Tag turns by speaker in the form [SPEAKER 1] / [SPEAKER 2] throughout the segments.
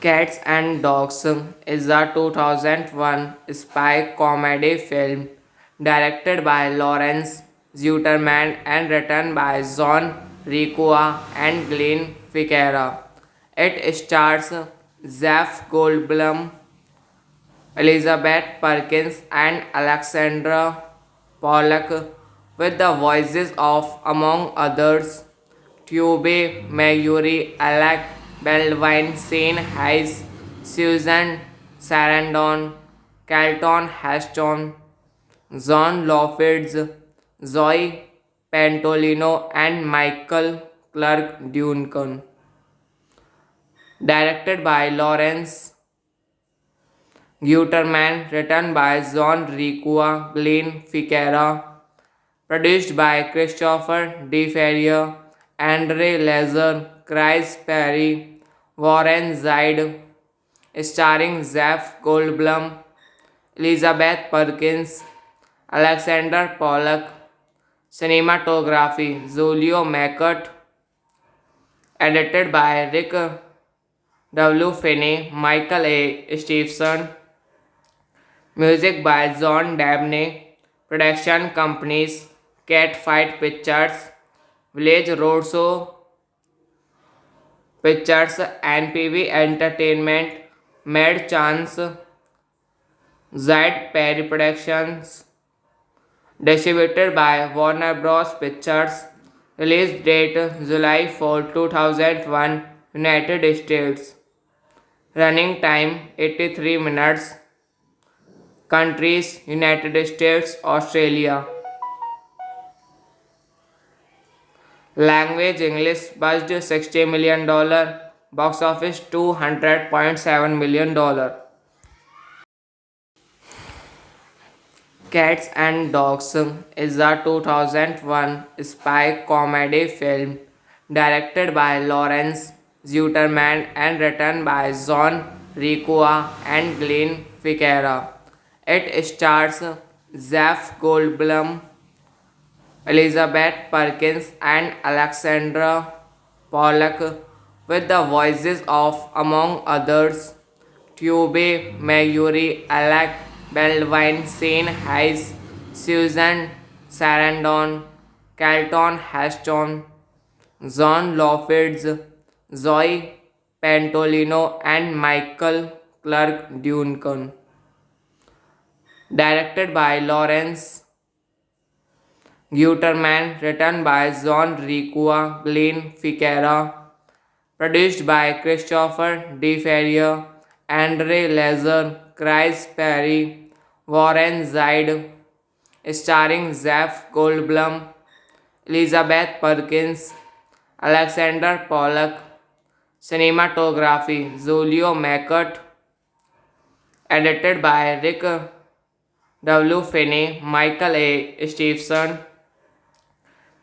[SPEAKER 1] Cats and Dogs is a 2001 spy comedy film directed by Lawrence Zuterman and written by John Ricua and Glenn Ficarra. It stars Jeff Goldblum, Elizabeth Perkins, and Alexandra Pollock, with the voices of, among others, Tube Mayuri, Alec Baldwin, Shane Hayes, Susan Sarandon, Carlton Heston, John Loffids, Zoe Pantolino, and Michael Clark Duncan. Directed by Lawrence Guterman, written by John Ricua, Glenn Ficarra, produced by Christopher DeFerrier, Andre Lazer, Chris Perry, Warren Zide, starring Jeff Goldblum, Elizabeth Perkins, Alexander Pollock, cinematography Julio Mackert, edited by Rick W. Finney, Michael A. Stevenson, music by John Dabney, production companies Catfight Pictures, Village Roadshow Pictures, NPV Entertainment, Mad Chance, Zed Perry Productions, distributed by Warner Bros. Pictures, release date July 4, 2001, United States, running time 83 minutes, countries United States, Australia. Language English buzzed $60 million, box office $200.7 million. Cats and Dogs is a 2001 spy comedy film directed by Lawrence Zuterman and written by John Ricua and Glenn Ficarra. It stars Jeff Goldblum, Elizabeth Perkins, and Alexandra Pollock, with the voices of, among others, Tube Mayuri, Alec Baldwin, Shane Hayes, Susan Sarandon, Carlton Heston, John Loffids, Zoe Pantolino, and Michael Clark Duncan. Directed by Lawrence Guterman, written by John Ricua, Glenn Ficarra, produced by Christopher DeFerrier, Andre Lazer, Chris Perry, Warren Zide, starring Jeff Goldblum, Elizabeth Perkins, Alexander Pollock, cinematography Julio Mackert, edited by Rick W. Finney, Michael A. Stevenson,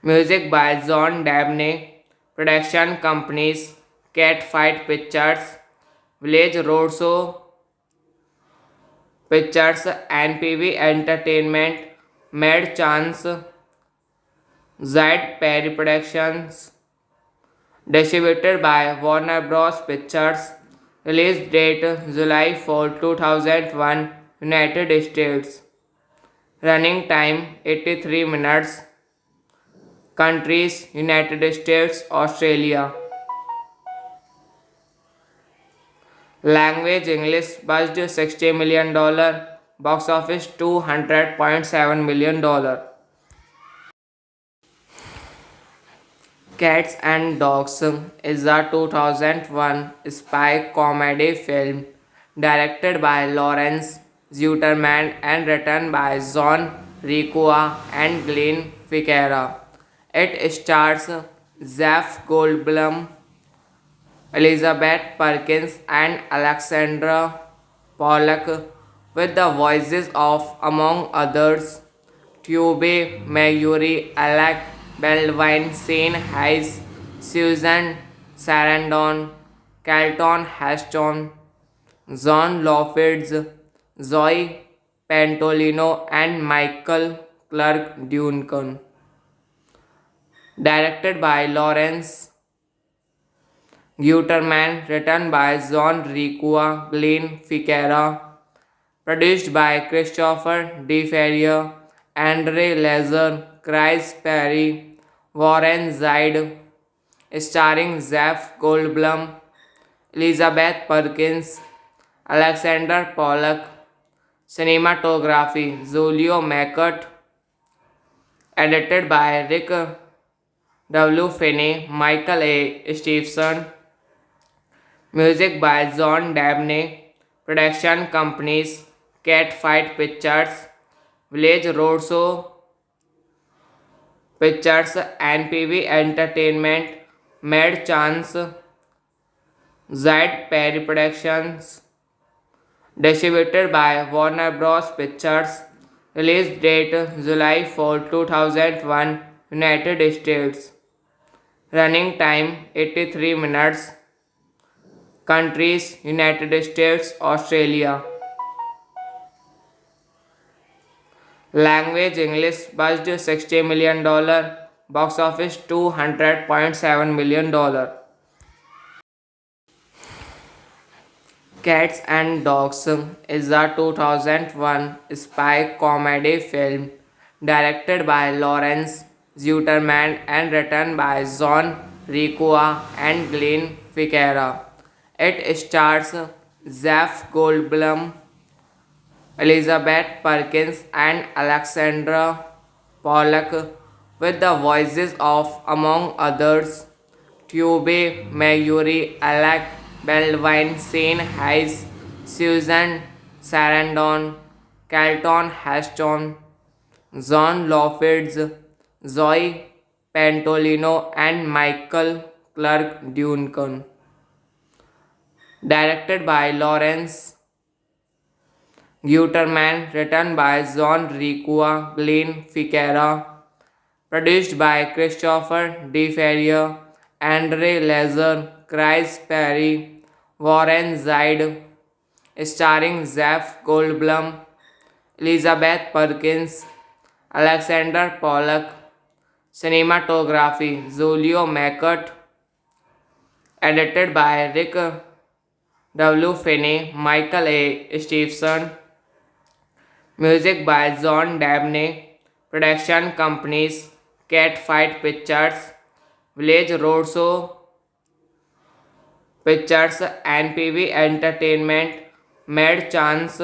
[SPEAKER 1] music by John Dabney, production companies Catfight Pictures, Village Roadshow Pictures, NPV Entertainment, Mad Chance, Zed Perry Productions, distributed by Warner Bros. Pictures, release date July 4, 2001, United States, running time 83 minutes, countries United States, Australia. Language English buzzed $60 million, box office $200.7 million. Cats and Dogs is a 2001 spy comedy film directed by Lawrence Zuterman and written by John Ricua and Glenn Ficarra. It stars Jeff Goldblum, Elizabeth Perkins, and Alexandra Pollock, with the voices of, among others, Tube Mayuri, Alec Baldwin, Shane Hayes, Susan Sarandon, Carlton Heston, John Loffids, Zoe Pantolino, and Michael Clark Duncan. Directed by Lawrence Guterman, written by John Ricua, Glenn Ficarra, produced by Christopher DeFerrier, Andre Lazer, Chris Perry, Warren Zide, starring Jeff Goldblum, Elizabeth Perkins, Alexander Pollock, cinematography Julio Mackert, edited by Rick W. Finney, Michael A. Stevenson, music by John Dabney, production companies Catfight Pictures, Village Roadshow Pictures, NPV Entertainment, Mad Chance, Zed Perry Productions, distributed by Warner Bros. Pictures, release date July 4, 2001, United States, running time 83 minutes, countries United States, Australia, language English, budget $60 million, box office $200.7 million. Cats and Dogs is a 2001 spy comedy film directed by Lawrence Zuterman and written by John Ricua and Glenn Ficarra. It stars Jeff Goldblum, Elizabeth Perkins, and Alexandra Pollock with the voices of, among others, Tube Mayuri, Alec Baldwin, Shane Hayes, Susan Sarandon, Carlton Heston, John Lovitz, Zoe Pantolino, and Michael Clark Duncan. Directed by Lawrence Guterman, written by John Ricua, Glenn Ficarra, produced by Christopher DeFerrier, Andre Lazer, Chris Perry, Warren Zide, starring Jeff Goldblum, Elizabeth Perkins, Alexander Pollock, cinematography Julio Mackert, edited by Rick W. Finney, Michael A. Stevenson, music by John Dabney, production companies Catfight Pictures, Village Roadshow Pictures, NPV Entertainment, Mad Chance,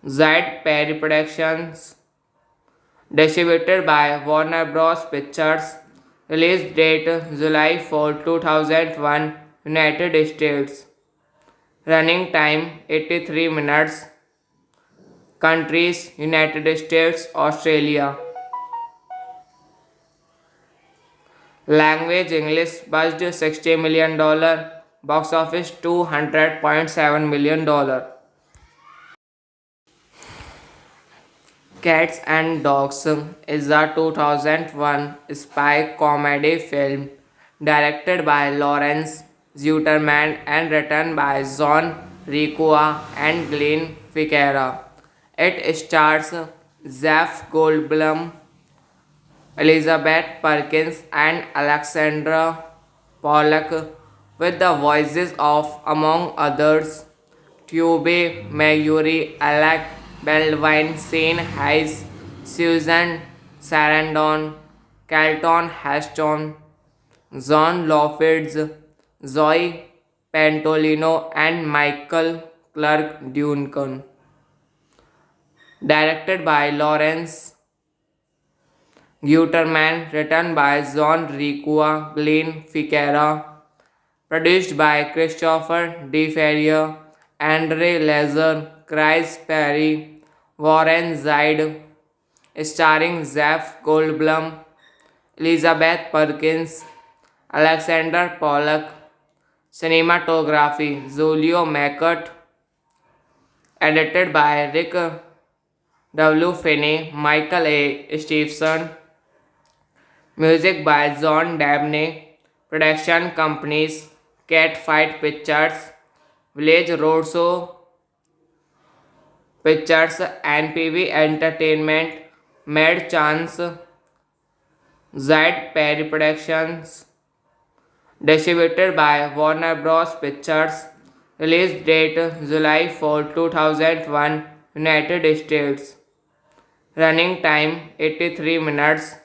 [SPEAKER 1] Zed Perry Productions, distributed by Warner Bros. Pictures, release date July 4, 2001, United States, running time 83 minutes, countries United States, Australia, language English, budget $60 million, box office $200.7 million. Cats and Dogs is a 2001 spy comedy film directed by Lawrence Zuterman and written by John Ricua and Glenn Ficarra. It stars Jeff Goldblum, Elizabeth Perkins, and Alexandra Pollock with the voices of, among others, Tube Mayuri, Alec Baldwin, Shane Hayes, Susan Sarandon, Carlton Heston, John Lovitz, distributed by Warner Bros. Pictures, release date July 4, 2001, United States, running time 83 minutes, countries United States, Australia, language English, budget $60 million, box office $200.7 million. Cats and Dogs is a 2001 spy comedy film directed by Lawrence Zuterman and written by John Ricua and Glenn Ficarra. It stars Jeff Goldblum, Elizabeth Perkins, and Alexandra Pollock with the voices of, among others, Tube Mayuri, Alec Baldwin, Shane Hayes, Susan Sarandon, Carlton Heston, John Lovitz, Zoe Pantolino, and Michael Clark Duncan. Directed by Lawrence Guterman, written by John Ricua, Glenn Ficarra, produced by Christopher DeFerrier, Andre Lazer, Chris Perry, Warren Zide, starring Jeff Goldblum, Elizabeth Perkins, Alexander Pollock, cinematography Julio Mackert, edited by Rick W. Finney, Michael A. Stevenson, music by John Dabney, production companies Catfight Pictures, Village Roadshow Pictures, NPV Entertainment, Mad Chance, Zed Perry Productions, Distributed by Warner Bros. Pictures. Release date July 4, 2001, United States. Running time 83 minutes.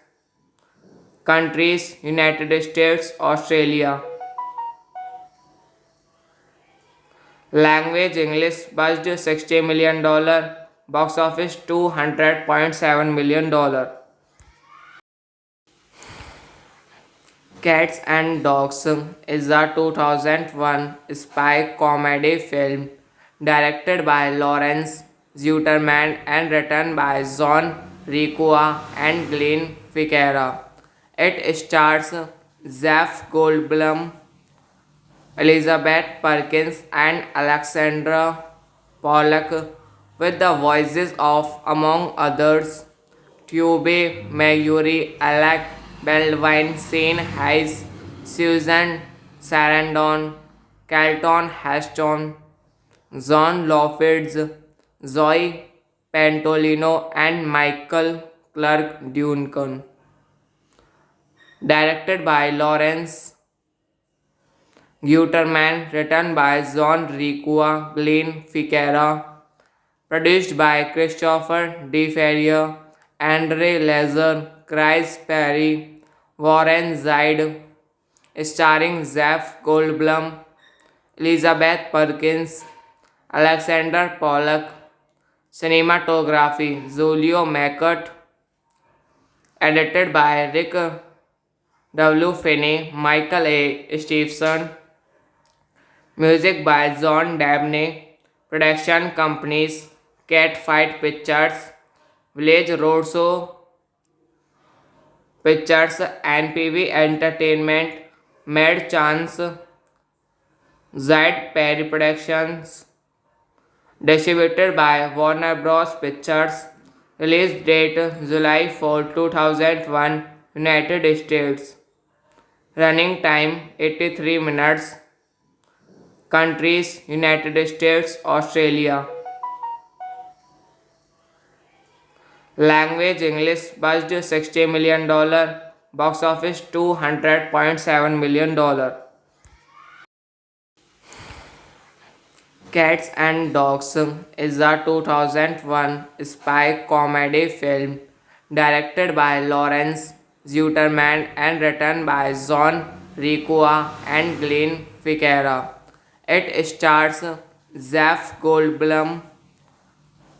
[SPEAKER 1] Countries United States, Australia. Language English budget $60 million. Box office $200.7 million. Cats and Dogs is a 2001 spy comedy film directed by Lawrence Zuterman and written by John Requa and Glenn Ficarra. It stars Jeff Goldblum, Elizabeth Perkins, and Alexandra Pollock, with the voices of, among others, Tube Mayuri, Alec Baldwin, Shane Hayes, Susan Sarandon, Carlton Heston, John Lovitz, Zoe Pantolino, and Michael Clark Duncan. Directed by Lawrence Guterman, written by John Requa, Glenn Ficarra, produced by Christopher DeFerrier, Andre Lazer, Chris Perry, Warren Zide, starring Jeff Goldblum, Elizabeth Perkins, Alexander Pollock, cinematography Julio Mackert, edited by Rick W. Finney, Michael A. Stevenson, music by John Dabney, production companies Catfight Pictures, Village Roadshow Pictures, NPV Entertainment, Mad Chance, Zed Perry Productions, distributed by Warner Bros. Pictures, release date July 4, 2001, United States, running time 83 minutes, countries United States, Australia. Language English budget $60 million. Box office $200.7 million. Cats and Dogs is a 2001 spy comedy film directed by Lawrence Zuterman and written by John Requa and Glenn Ficarra. It stars Jeff Goldblum,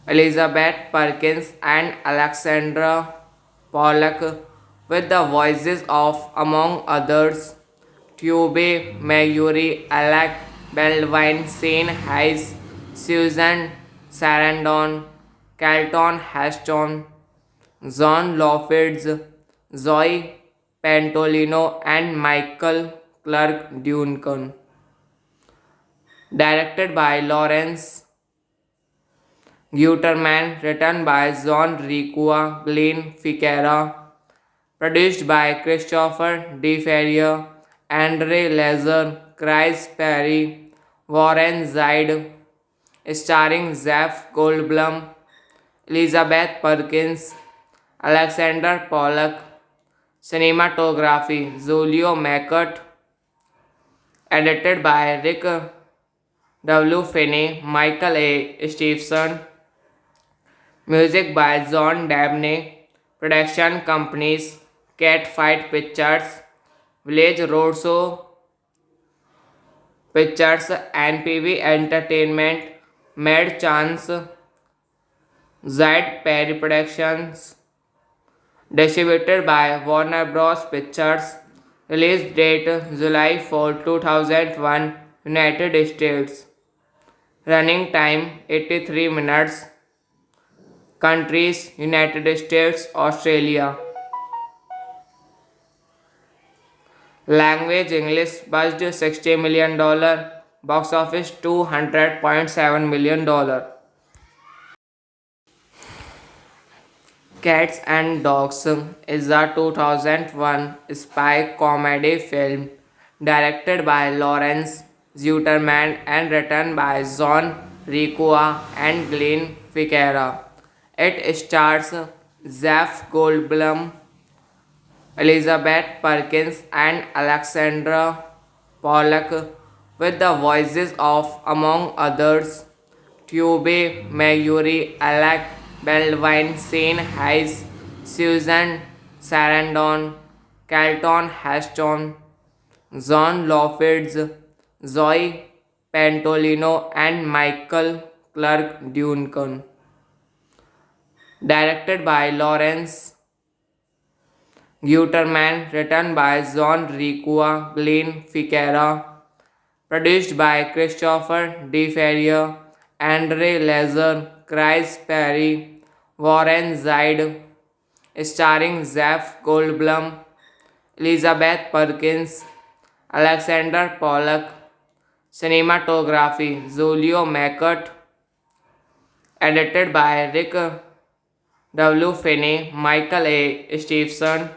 [SPEAKER 1] Elizabeth Perkins, and Alexandra Pollock, with the voices of, among others, Tube Mayuri, Alec Baldwin, Shane Hayes, Susan Sarandon, Carlton Heston, John Lovitz, Zoe Pantolino, and Michael Clark Duncan. Directed by Lawrence Guterman, written by John Requa, Glenn Ficarra, produced by Christopher DeFerrier, Andre Lazer, Chris Perry, Warren Zide, starring Jeff Goldblum, Elizabeth Perkins, Alexander Pollock, cinematography Julio Mackert, edited by Rick W. Finney, Michael A. Stevenson, music by John Dabney, production companies Catfight Pictures, Village Roadshow Pictures, NPV Entertainment, Mad Chance, Zed Perry Productions, distributed by Warner Bros. Pictures, release date July 4, 2001, United States, running time 83 minutes, countries United States, Australia. Language English budget $60 million. Box office $200.7 million. Cats and Dogs is a 2001 spy comedy film directed by Lawrence Zuterman and written by John Requa and Glenn Ficarra. It stars Jeff Goldblum, Elizabeth Perkins, and Alexandra Pollock, with the voices of, among others, Tube Mayuri, Alec Baldwin, Shane Hayes, Susan Sarandon, Carlton Heston, John Loffids, Zoe Pantolino, and Michael Clark Duncan. Directed by Lawrence Guterman, written by John Ricua, Glenn Ficarra, produced by Christopher DeFerrier, Andre Lazer, Chris Perry, Warren Zide, starring Jeff Goldblum, Elizabeth Perkins, Alexander Pollock, cinematography Julio Mackert, edited by Rick W. Finney, Michael A. Stevenson,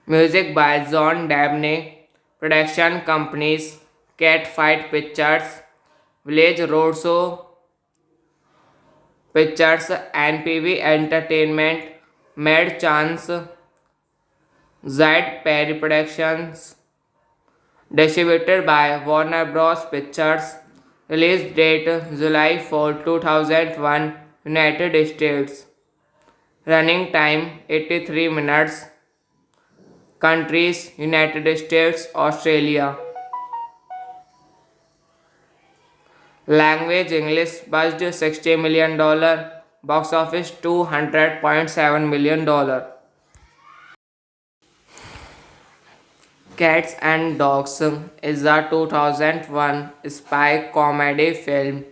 [SPEAKER 1] music by John Dabney, production companies Catfight Pictures, Village Roadshow Pictures, NPV Entertainment, Mad Chance, Zed Perry Productions, distributed by Warner Bros. Pictures, release date July 4, 2001, United States, running time 83 minutes, countries United States, Australia, language English, budget $60 million, box office $200.7 million. Cats and Dogs is a 2001 spy comedy film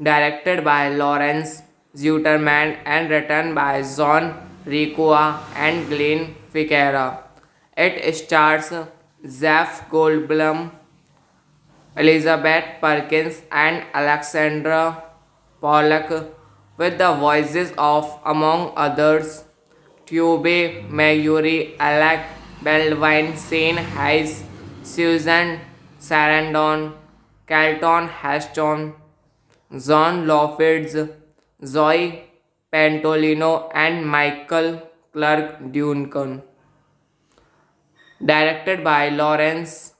[SPEAKER 1] directed by Lawrence Zuterman and written by John Ricua and Glenn Ficarra. It stars Jeff Goldblum, Elizabeth Perkins, and Alexandra Pollock, with the voices of, among others, Tube Mayuri, Alec Baldwin, Shane Hayes, Susan Sarandon, Carlton Heston, John Loffids, Zoe Pantolino, and Michael Clark Duncan. Directed by Lawrence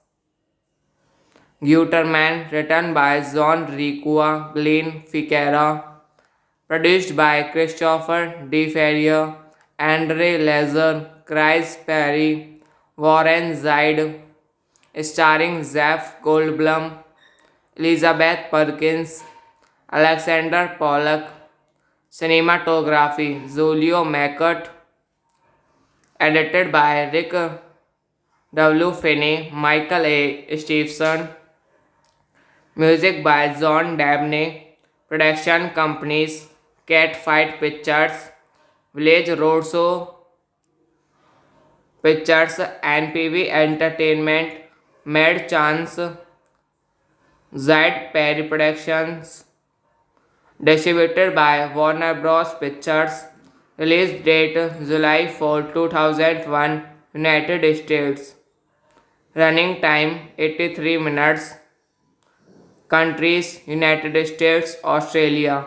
[SPEAKER 1] Guterman, written by John Ricua, Glenn Ficarra, produced by Christopher DeFerrier, Andre Lazer, Chris Perry, Warren Zide, starring Jeff Goldblum, Elizabeth Perkins, Alexander, Pollock, cinematography Julio Mackert, edited by Rick W. Finney, Michael A. Stevenson, music by John Dabney, production companies Catfight Pictures, Village Roadshow Pictures, NPV Entertainment, Mad Chance, Zed Perry Productions, distributed by Warner Bros. Pictures, release date July 4, 2001, United States, running time 83 minutes, countries United States, Australia,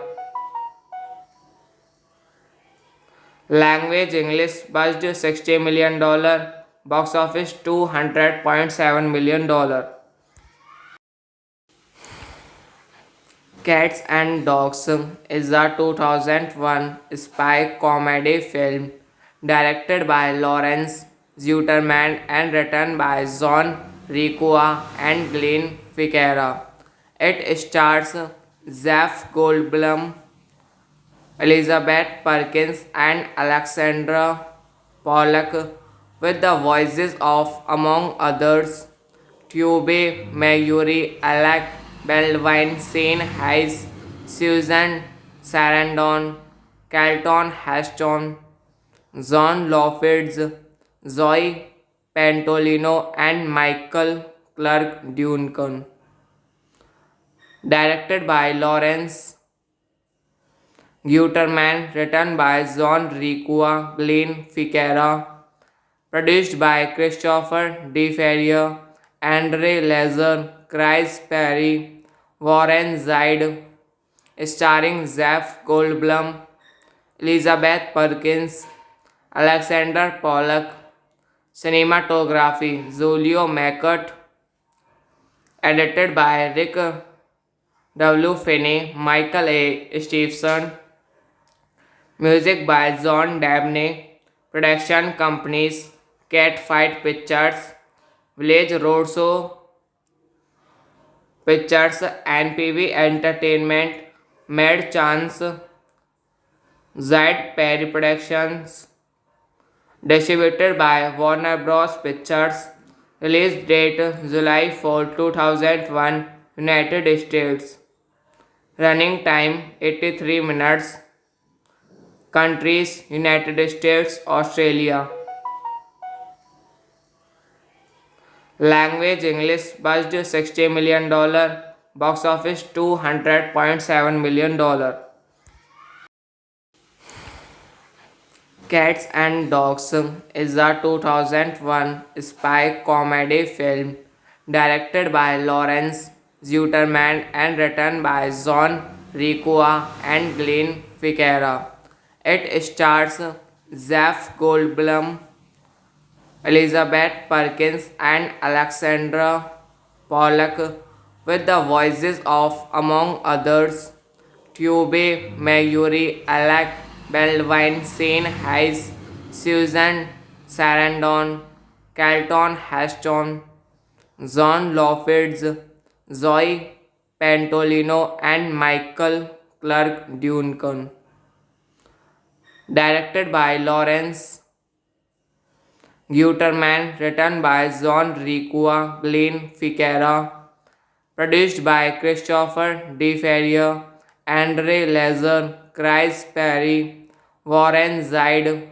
[SPEAKER 1] language English, budget $60 million, box office $200.7 million. Cats and Dogs is a 2001 spy comedy film directed by Lawrence Zuterman and written by John Ricua and Glenn Ficarra. It stars Jeff Goldblum, Elizabeth Perkins, and Alexandra Pollock, with the voices of, among others, Tube Mayuri, Alec Baldwin, Shane Hayes, Susan Sarandon, Carlton Heston, John Loffids, Zoe Pantolino, and Michael Clark Duncan. Directed by Lawrence Guterman, written by John Ricua, Glenn Ficarra, produced by Christopher DeFerrier, Andre Lazer, Chris Perry, Warren Zide, starring Jeff Goldblum, Elizabeth Perkins, Alexander Pollock, cinematography Julio Mackert, Edited by Rick W. Finney, Michael A. Stevenson. Music by John Dabney. Production companies Catfight Pictures, Village Roadshow Pictures, NPV Entertainment, Mad Chance, Zed Perry Productions. Distributed by Warner Bros. Pictures. Release date July 4, 2001, United States. Running time 83 minutes. Countries United States, Australia. Language English budget $60 million. Box office $200.7 million. Cats and Dogs is a 2001 spy comedy film directed by Lawrence Zuterman and written by John Requa and Glenn Ficarra. It stars Jeff Goldblum, Elizabeth Perkins, and Alexandra Pollock, with the voices of, among others, Tube Mayuri, Alec Baldwin, Shane Hayes, Susan Sarandon, Carlton Heston, John Lovitz, Zoe Pantolino, and Michael Clark Duncan. Directed by Lawrence Guterman, written by John Requa, Glenn Ficarra, produced by Christopher DeFerrier, Andre Lazer, Chris Perry, Warren Zide,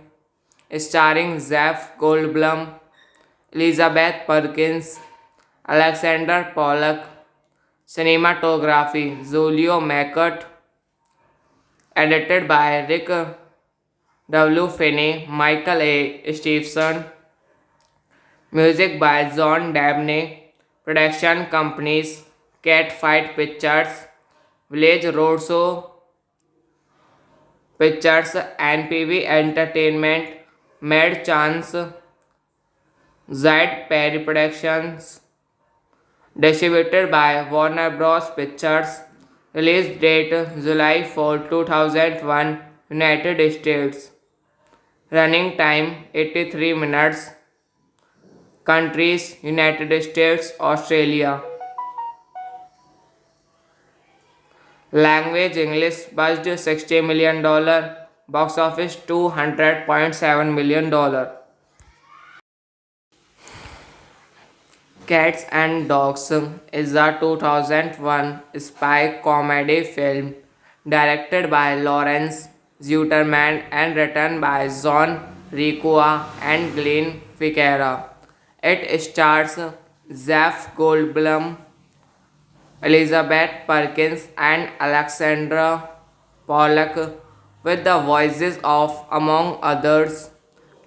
[SPEAKER 1] starring Jeff Goldblum, Elizabeth Perkins, Alexander Pollock. Cinematography Julio Mackert. Edited by Rick W. Finney, Michael A. Stevenson. Music by John Dabney. Production companies Catfight Pictures, Village Roadshow Pictures, NPV Entertainment, Mad Chance, Zed Perry Productions. Distributed by Warner Bros. Pictures. Release date July 4, 2001, United States. Running time 83 minutes. Countries United States, Australia. Language English budget $60 million. Box office $200.7 million. Cats and Dogs is a 2001 spy comedy film directed by Lawrence Zuterman and written by John Requa and Glenn Ficarra. It stars Jeff Goldblum, Elizabeth Perkins, and Alexandra Pollock, with the voices of, among others,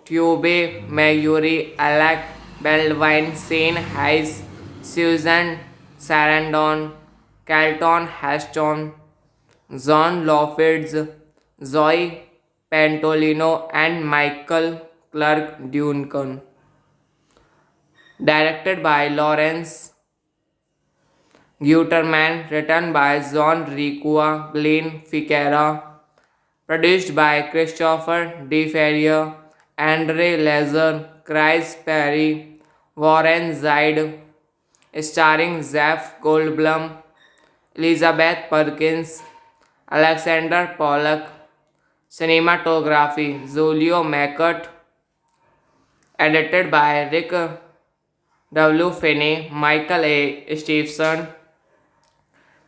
[SPEAKER 1] Tube Mayuri, Alec Baldwin, Shane Hayes, Susan Sarandon, Carlton Heston, John Lovitz, Zoe Pantolino, and Michael Clark Duncan. Directed by Lawrence Guterman, written by John Requa, Glenn Ficarra, produced by Christopher DeFerrier, Andre Lazer, Chris Perry, Warren Zide, starring Jeff Goldblum, Elizabeth Perkins, Alexander Pollock. Cinematography Julio Mackert. Edited by Rick W. Finney, Michael A. Stevenson.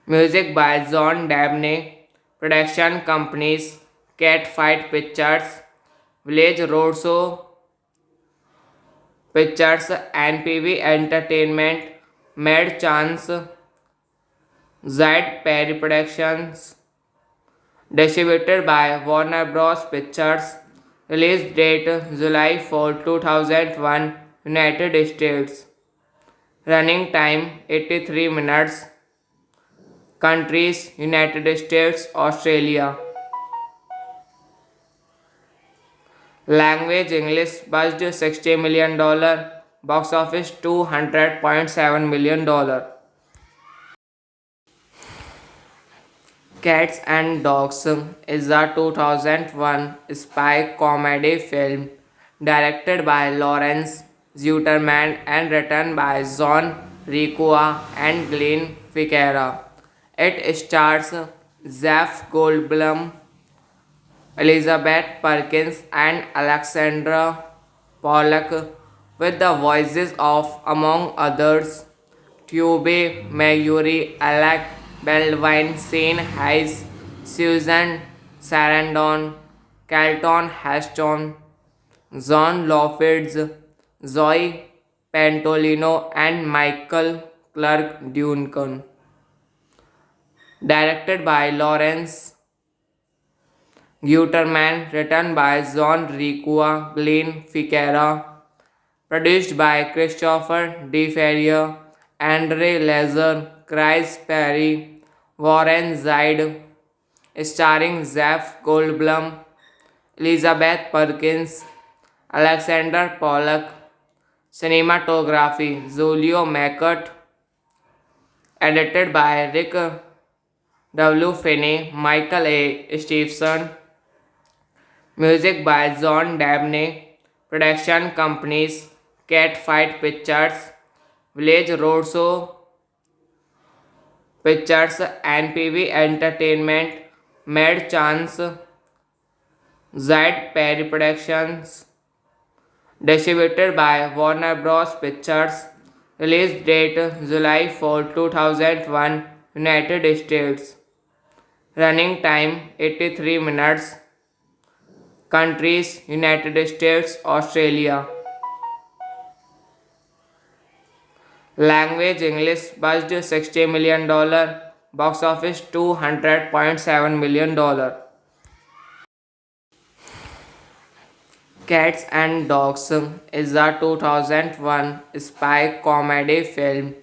[SPEAKER 1] Music by John Dabney. Production companies Catfight Pictures, Village Roadshow Pictures, NPV Entertainment, Mad Chance, Zed Perry Productions. Distributed by Warner Bros. Pictures. Release date July 4, 2001, United States. Running time 83 minutes. Countries United States, Australia. Language English budget $60 million. Box office $200.7 million. Cats and Dogs is a 2001 spy comedy film directed by Lawrence Zuterman and written by John Requa and Glenn Ficarra. It stars Jeff Goldblum, Elizabeth Perkins, and Alexandra Pollock, with the voices of, among others, Tube Mayuri, Alec Baldwin, Shane Hayes, Susan Sarandon, Carlton Heston, John Loffids, Zoe Pantolino, and Michael Clark Duncan. Directed by Lawrence Guterman, written by John Requa, Glenn Ficarra, produced by Christopher DeFerrier, Andre Lazer, Chris Perry, Warren Zide, starring Jeff Goldblum, Elizabeth Perkins, Alexander Pollock, cinematography Julio Mackert, edited by Rick W. Finney, Michael A. Stevenson, music by John Dabney, production companies Catfight Pictures, Village Roadshow Pictures, NPV Entertainment, Mad Chance, Zed Perry Productions, distributed by Warner Bros. Pictures, release date July 4, 2001, United States, running time 83 minutes, countries United States, Australia. Language English, budget $60 million, box office $200.7 million. Cats and Dogs is a 2001 spy comedy film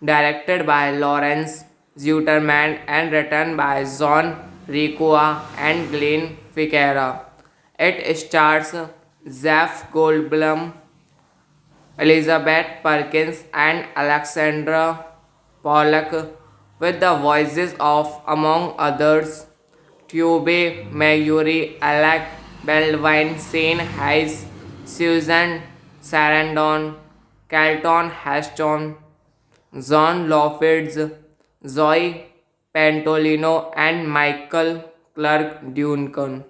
[SPEAKER 1] directed by Lawrence Zuterman and written by John Requa and Glenn Ficarra. It stars Jeff Goldblum, Elizabeth Perkins, and Alexandra Pollock, with the voices of, among others, Tube Mayuri, Alec Baldwin, Shane Hayes, Susan Sarandon, Carlton Heston, John Loffids, Zoe Pantolino, and Michael Clark Duncan.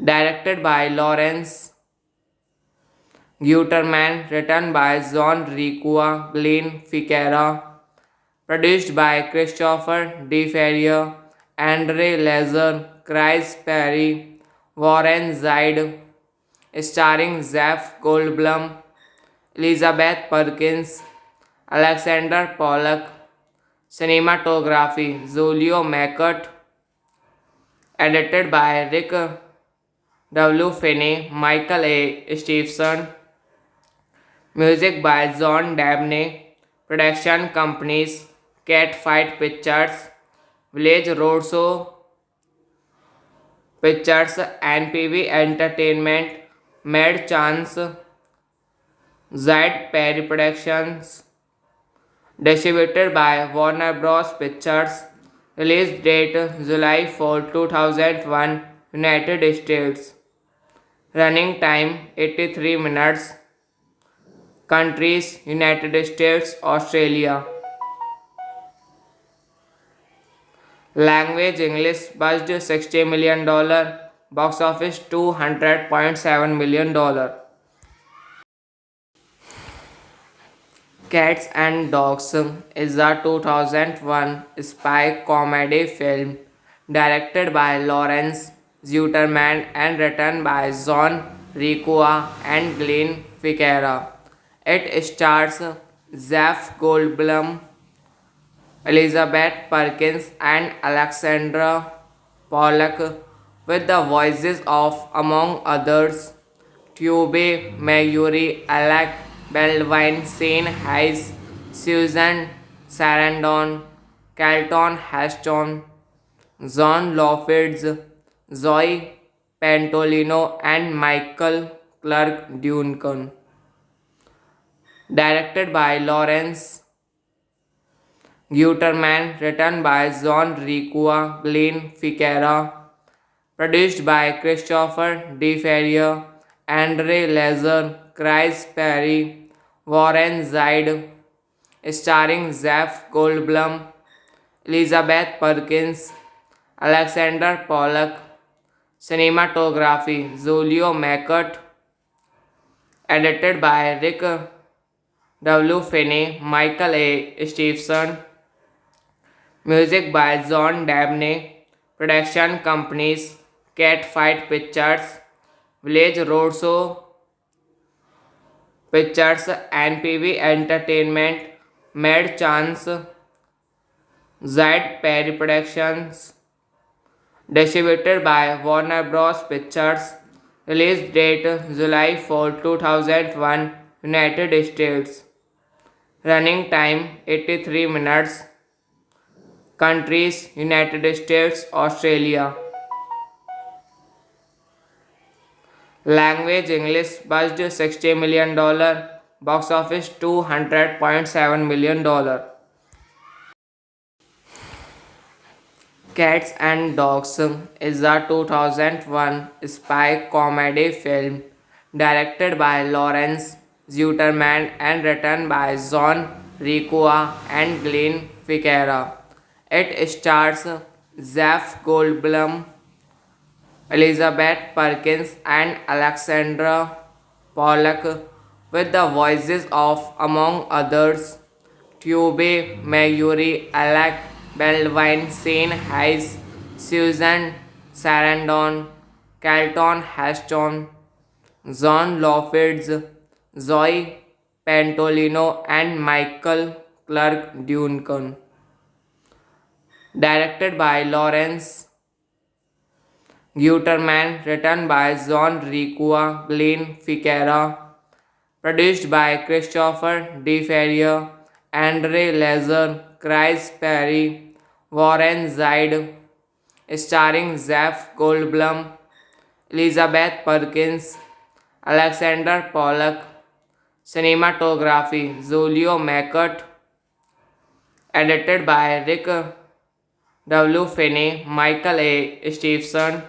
[SPEAKER 1] Directed by Lawrence Guterman, written by John Requa, Glenn Ficarra, produced by Christopher DeFerrier, Andre Lazer, Chris Perry, Warren Zide, starring Jeff Goldblum, Elizabeth Perkins, Alexander Pollock, cinematography Julio Mackert, edited by Rick W. Finney, Michael A. Stevenson, music by John Dabney, production companies Catfight Pictures, Village Roadshow Pictures, NPV Entertainment, Mad Chance, Zed Perry Productions, distributed by Warner Bros. Pictures, release date July 4, 2001, United States, running time 83 minutes, countries United States, Australia. Language English, budget $60 million, box office $200.7 million. Cats and Dogs is a 2001 spy comedy film directed by Lawrence Zuterman and written by John Requa and Glenn Ficarra. It stars Jeff Goldblum, Elizabeth Perkins, and Alexandra Pollock, with the voices of, among others, Tube Mayuri, Alec Baldwin, Shane Hayes, Susan Sarandon, Carlton Heston, John Loffids, Zoe Pantolino, and Michael Clark Duncan. Directed by Lawrence Guterman, written by John Ricua, Glenn Ficarra, produced by Christopher D. Ferrier, Andre Lazer, Chris Perry, Warren Zide, starring Jeff Goldblum, Elizabeth Perkins, Alexander Pollock, cinematography Julio Mackert, edited by Rick W. Finney, Michael A. Stevenson, music by John Dabney, production companies Catfight Pictures, Village Roadshow Pictures, NPV Entertainment, Mad Chance, Zed Perry Productions, distributed by Warner Bros. Pictures, release date July 4, 2001, United States, running time 83 minutes, countries United States, Australia, language English, budget $60 million, box office $200.7 million. Cats and Dogs is a 2001 spy comedy film directed by Lawrence Zuterman and written by John Ricua and Glenn Ficarra. It stars Jeff Goldblum, Elizabeth Perkins, and Alexandra Pollock, with the voices of, among others, Tube Mayuri, Alec Baldwin, Shane Hayes, Susan Sarandon, Carlton Heston, John Loffids, Zoe Pantolino, and Michael Clark Duncan. Directed by Lawrence Guterman, written by John Ricua, Glenn Ficarra, produced by Christopher D. Ferrier, Andre Lazer, Chris Perry, Warren Zide, starring Jeff Goldblum, Elizabeth Perkins, Alexander Pollock, cinematography Julio Mackert, edited by Rick W. Finney, Michael A. Stevenson,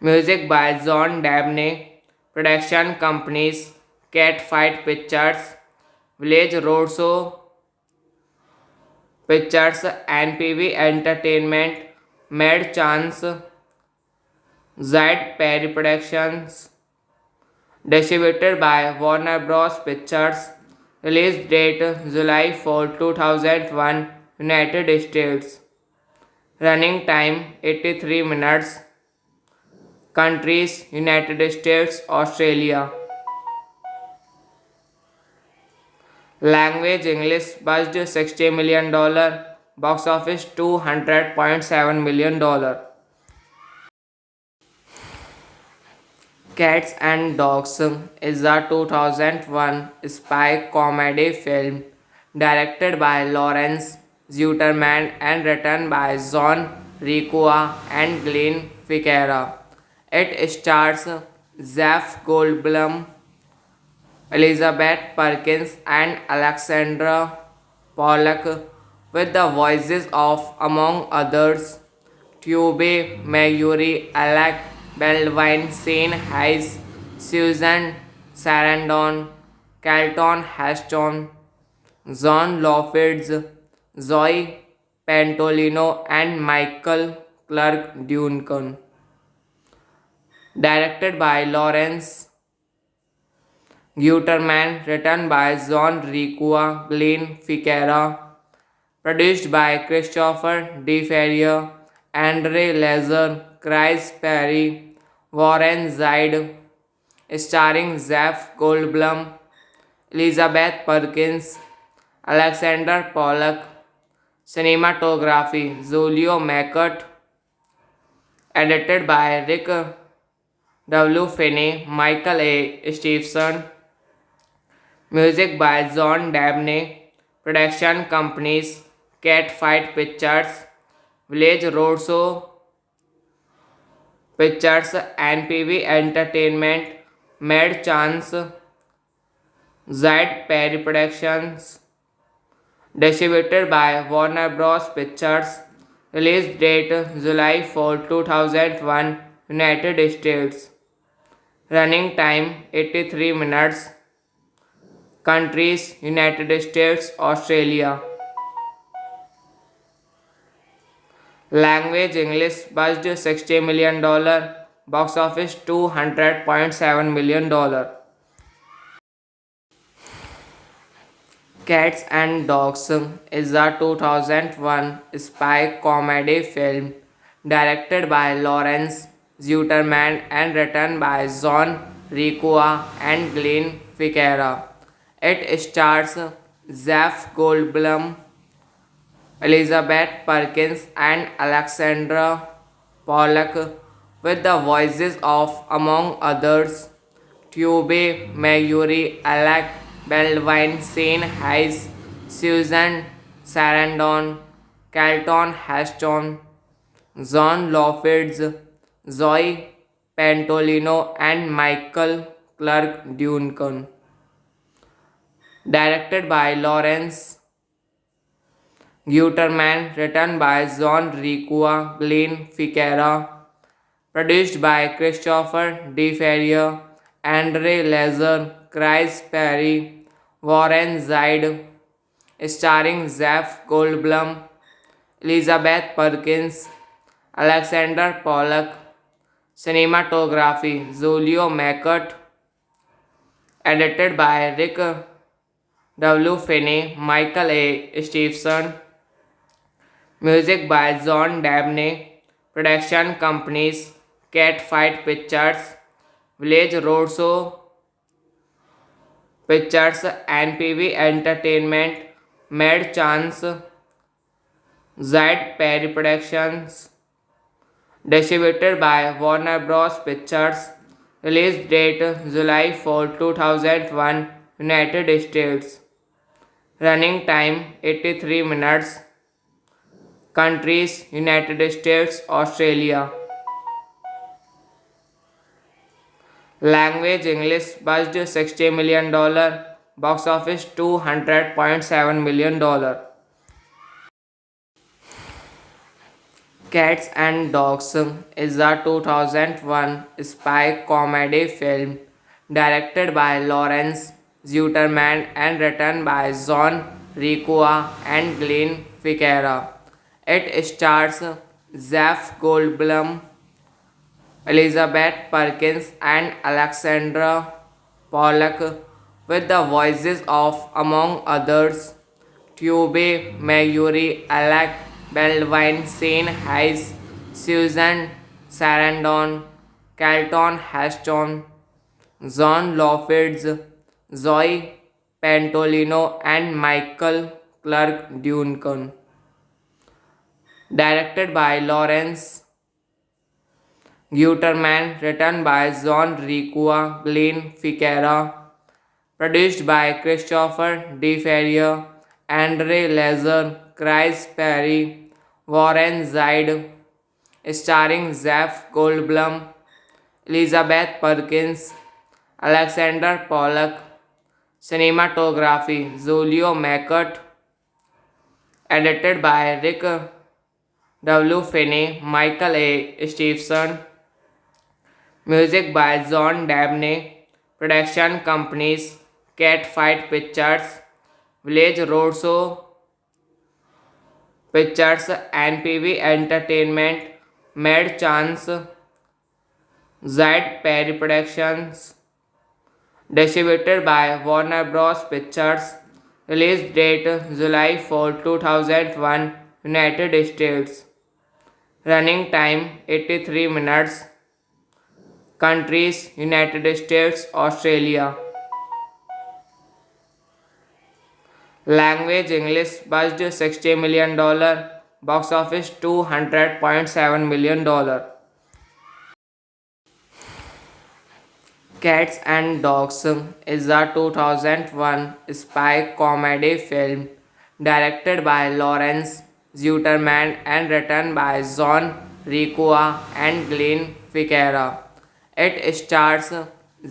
[SPEAKER 1] music by John Dabney, production companies Catfight Pictures, Village Roadshow Pictures, NPV Entertainment, Mad Chance, Zed Perry Productions, distributed by Warner Bros. Pictures, release date July 4, 2001, United States, running time 83 minutes, countries United States, Australia, language English, budget $60 million, box office $200.7 million. Cats and Dogs is a 2001 spy comedy film directed by Lawrence Zuterman and written by John Ricua and Glenn Ficarra. It stars Jeff Goldblum, Elizabeth Perkins, and Alexandra Pollock, with the voices of, among others, Tube Mayuri, Alec Baldwin, Shane Hayes, Susan Sarandon, Carlton Heston, John Loffids, Zoe Pantolino, and Michael Clark Duncan. Directed by Lawrence Guterman, written by John Ricua, Glenn Ficarra, produced by Christopher D. Ferrier, Andre Lazer, Chris Perry, Warren Zide, starring Jeff Goldblum, Elizabeth Perkins, Alexander Pollock, cinematography Julio Mackert, edited by Rick W. Finney, Michael A. Stevenson, music by John Dabney, production companies Catfight Pictures, Village Roadshow Pictures, NPV Entertainment, Mad Chance, Zed Perry Productions, Distributed by Warner Bros. Pictures. Release date July 4, 2001, United States. Running time 83 minutes. Countries United States, Australia. Language English budget $60 million. Box office $200.7 million. Cats and Dogs is a 2001 spy comedy film directed by Lawrence Zuterman and written by John Requa and Glenn Ficarra. It stars Jeff Goldblum, Elizabeth Perkins, and Alexandra Pollock, with the voices of, among others, Tube Mayuri, Alec Baldwin, Shane Hayes, Susan Sarandon, Carlton Heston, John Lovitz, Zoe Pantolino, and Michael Clark Duncan. Directed by Lawrence Guterman, written by John Requa, Glenn Ficarra, produced by Christopher DeFerrier, Andre Lazer, Chris Perry, Warren Zide, starring Jeff Goldblum, Elizabeth Perkins, Alexander Pollock, cinematography Julio Mackert, edited by Rick W. Finney, Michael A. Stevenson, music by John Dabney, production companies Catfight Pictures, Village Roadshow Pictures, NPV Entertainment, Mad Chance, Zed Perry Productions, distributed by Warner Bros. Pictures, release date July 4, 2001, United States, running time 83 minutes, countries United States, Australia. Language English budget $60 million. Box office $200.7 million. Cats and Dogs is a 2001 spy comedy film directed by Lawrence Zuterman and written by John Requa and Glenn Ficarra. It stars Jeff Goldblum, Elizabeth Perkins, and Alexandra Pollock, with the voices of, among others, Tube Mayuri, Alec Baldwin, Shane Hayes, Susan Sarandon, Carlton Heston, John Lovitz, Zoe Pantolino, and Michael Clark Duncan. Directed by Lawrence Guterman, written by John Requa, Glenn Ficarra, produced by Christopher DeFerrier, Andre Lazer, Chris Perry, Warren Zide, starring Jeff Goldblum, Elizabeth Perkins, Alexander Pollock, cinematography Julio Mackert, edited by Rick W. Finney, Michael A. Stevenson, music by John Dabney, production companies Catfight Pictures, Village Roadshow Pictures, NPV Entertainment, Mad Chance, Zed Perry Productions, distributed by Warner Bros. Pictures, release date July 4, 2001, United States, running time 83 minutes, countries United States, Australia. Language English budget $60 million. Box office $200.7 million. Cats and Dogs is a 2001 spy comedy film directed by Lawrence Zuterman and written by John Requa and Glenn Ficarra. It stars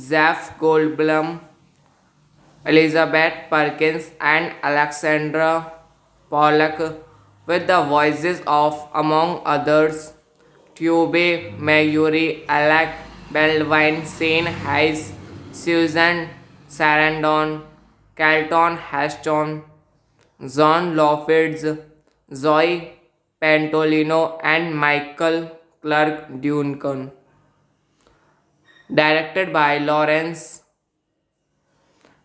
[SPEAKER 1] Jeff Goldblum, Elizabeth Perkins, and Alexandra Pollock, with the voices of, among others, Tube Mayuri, Alec Baldwin, Shane Hayes, Susan Sarandon, Carlton Heston, John Loffids, Zoe Pantolino, and Michael Clark Duncan. Directed by Lawrence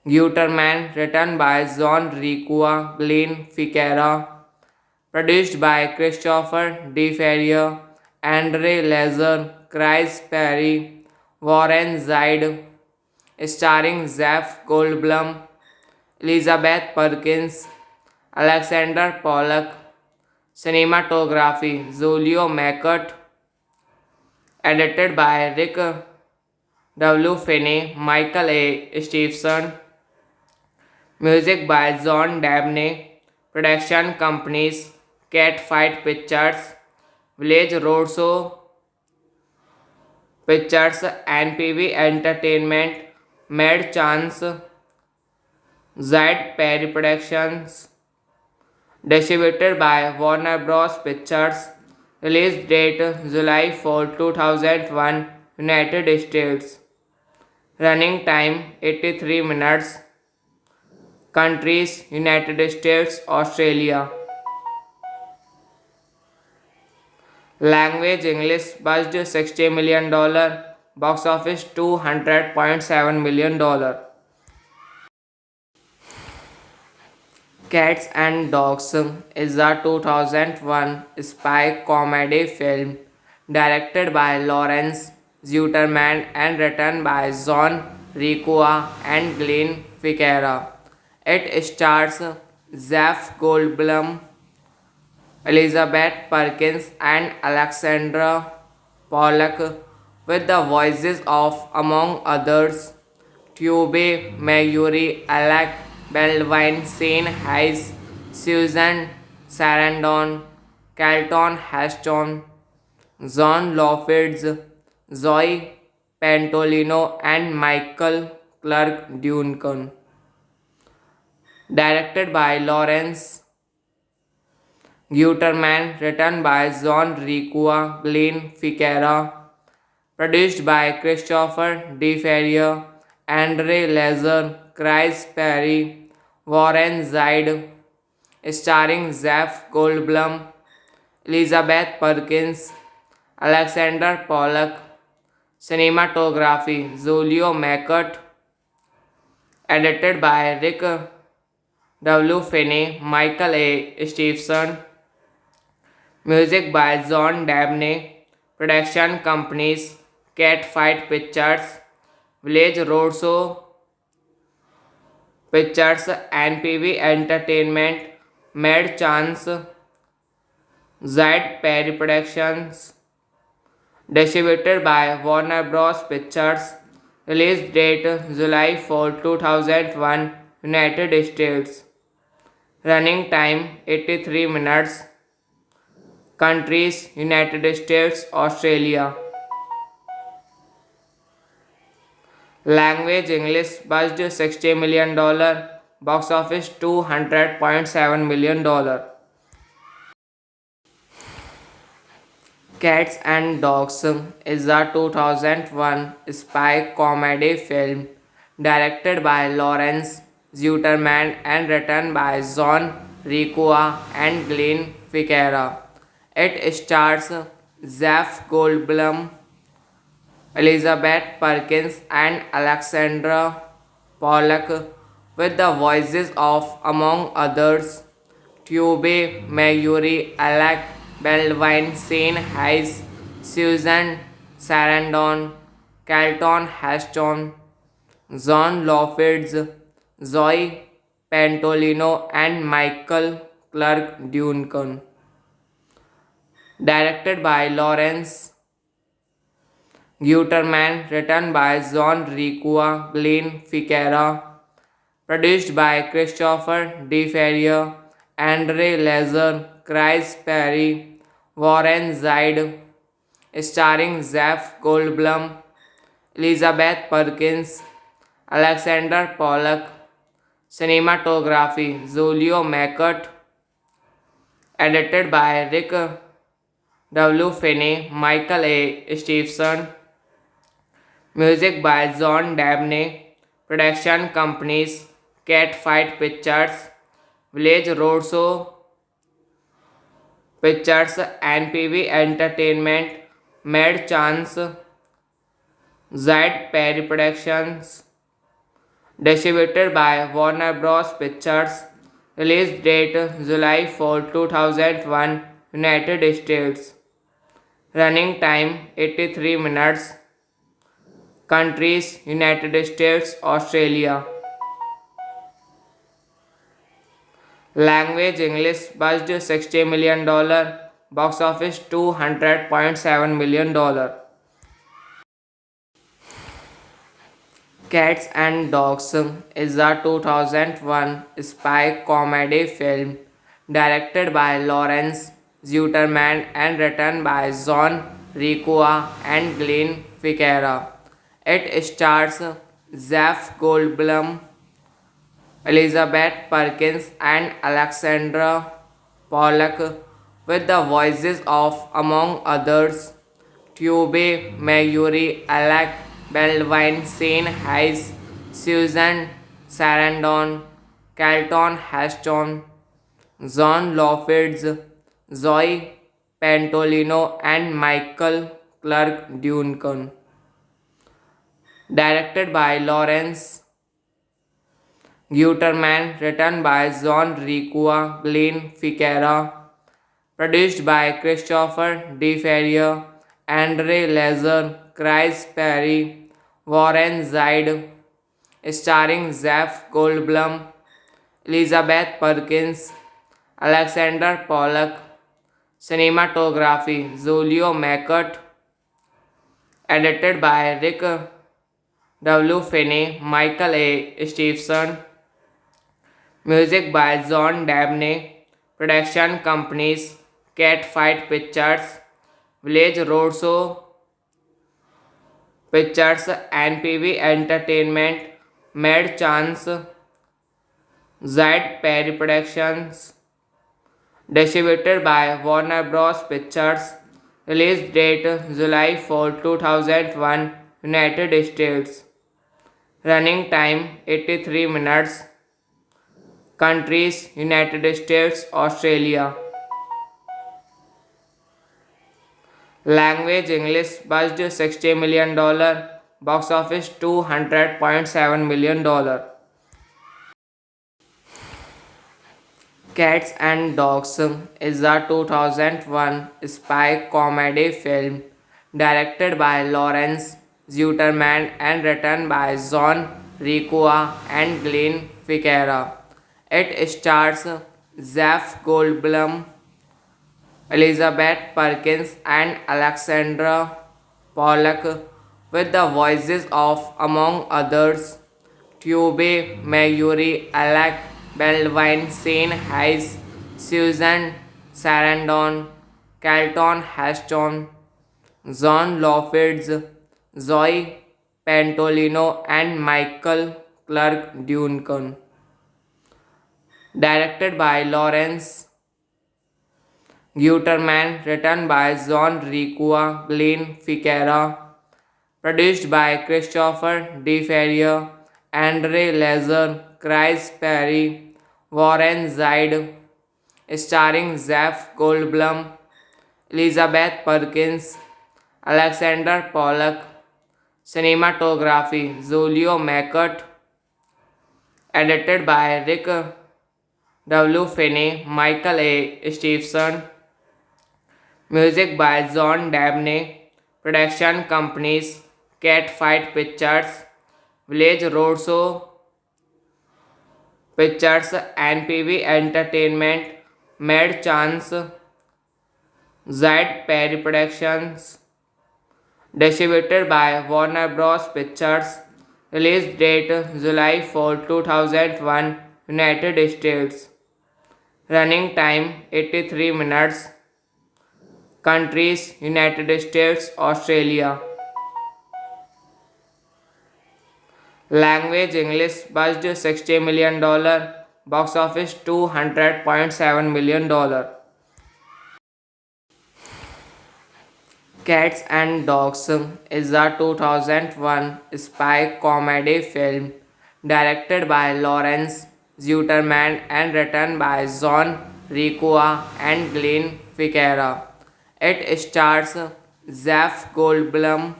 [SPEAKER 1] Guterman, written by John Ricua, Glenn Ficarra, produced by Christopher DeFerrier, Andre Lazer, Chris Perry, Warren Zide, starring Jeff Goldblum, Elizabeth Perkins, Alexander Pollock, cinematography Julio Mackert, edited by Rick W. Finney, Michael A. Stevenson, music by John Dabney, production companies Catfight Pictures, Village Roadshow Pictures, NPV Entertainment, Mad Chance, Zed Perry Productions, distributed by Warner Bros. Pictures, release date July 4, 2001, United States, running time 83 minutes, countries United States, Australia, language English, budget $60 million, box office $200.7 million. Cats and Dogs is a 2001 spy comedy film directed by Lawrence Zuterman and written by John Ricua and Glenn Ficarra. It stars Jeff Goldblum, Elizabeth Perkins, and Alexandra Pollock, with the voices of, among others, Tube Mayuri, Alec Baldwin, Shane Hayes, Susan Sarandon, Carlton Heston, John Loffids, Zoe Pantolino, and Michael Clark Duncan. Directed by Lawrence Guterman, written by John Ricua, Glenn Ficarra, produced by Christopher DeFerrier, Andre Lazer, Chris Perry, Warren Zide, starring Jeff Goldblum, Elizabeth Perkins, Alexander Pollock, cinematography Julio Mackert, edited by Rick W. Finney, Michael A. Stevenson, music by John Dabney, production companies Catfight Pictures, Village Roadshow Pictures, NPV Entertainment, Mad Chance, Zed Perry Productions, distributed by Warner Bros. Pictures, release date July 4, 2001, United States, running time 83 minutes, countries United States, Australia, language English, budget $60 million, box office $200.7 million. Cats and Dogs is a 2001 spy comedy film directed by Lawrence Zuterman and written by John Ricua and Glenn Ficarra. It stars Jeff Goldblum, Elizabeth Perkins, and Alexandra Pollock, with the voices of, among others, Tube Mayuri, Alec Baldwin, Shane Hayes, Susan Sarandon, Carlton Heston, John Loffids, Zoe Pantolino, and Michael Clark Duncan. Directed by Lawrence Guterman, written by John Ricua, Glenn Ficarra, produced by Christopher DeFerrier, Andre Lazer, Chris Perry, Warren Zide, starring Jeff Goldblum, Elizabeth Perkins, Alexander Pollock, cinematography Julio Mackert, Edited by Rick W. Finney, Michael A. Stevenson. Music by John Dabney. Production companies Catfight Pictures, Village Roadshow Pictures, NPV Entertainment, Mad Chance, Zed Perry Productions. Distributed by Warner Bros. Pictures. Release date July 4, 2001, United States. Running time 83 minutes. Countries United States, Australia. Language English. Budget $60 million. Box office $200.7 million. Cats and Dogs is a 2001 spy comedy film directed by Lawrence Zuterman and written by John Requa and Glenn Ficarra. It stars Jeff Goldblum, Elizabeth Perkins, and Alexandra Pollock, with the voices of, among others, Tube Mayuri, Alec Baldwin, Shane Hayes, Susan Sarandon, Carlton Heston, John Lovitz, Zoe Pantolino, and Michael Clark Duncan. Directed by Lawrence Guterman, written by John Requa, Glenn Ficarra, produced by Christopher DeFerrier, Andre Lazer, Chris Perry, Warren Zide, starring Jeff Goldblum, Elizabeth Perkins, Alexander Pollock. Cinematography Julio Mackert. Edited by Rick W. Finney, Michael A. Stevenson. Music by John Dabney. Production companies Catfight Pictures, Village Roadshow Pictures, NPV Entertainment, Mad Chance, Zed Perry Productions. Distributed by Warner Bros. Pictures. Release date July 4, 2001, United States. Running time 83 minutes. Countries United States, Australia. Language English. Budget $60 million. Box office $200.7 million. Cats and Dogs is a 2001 spy comedy film directed by Lawrence Zuterman and written by John Requa and Glenn Ficarra. It stars Jeff Goldblum, Elizabeth Perkins, and Alexandra Pollock, with the voices of, among others, Tube Mayuri, Alec Baldwin, Shane Hayes, Susan Sarandon, Carlton Heston, John Lovitz, Zoe Pantolino, and Michael Clark Duncan. Directed by Lawrence Guterman, written by John Requa, Glenn Ficarra, produced by Christopher DeFerrier, Andre Lazer, Chris Perry, Warren Zide, starring Jeff Goldblum, Elizabeth Perkins, Alexander Pollock. Cinematography Julio Mackert. Edited by Rick W. Finney, Michael A. Stevenson. Music by John Dabney. Production companies Catfight Pictures, Village Roadshow Pictures, NPV Entertainment, Mad Chance, Zed Perry Productions. Distributed by Warner Bros. Pictures. Release date July 4, 2001, United States. Running time 83 minutes. Countries United States, Australia. Language English. Budget $60 million. Box office $200.7 million. Cats and Dogs is a 2001 spy comedy film directed by Lawrence Zuterman and written by John Requa and Glenn Ficarra. It stars Jeff Goldblum,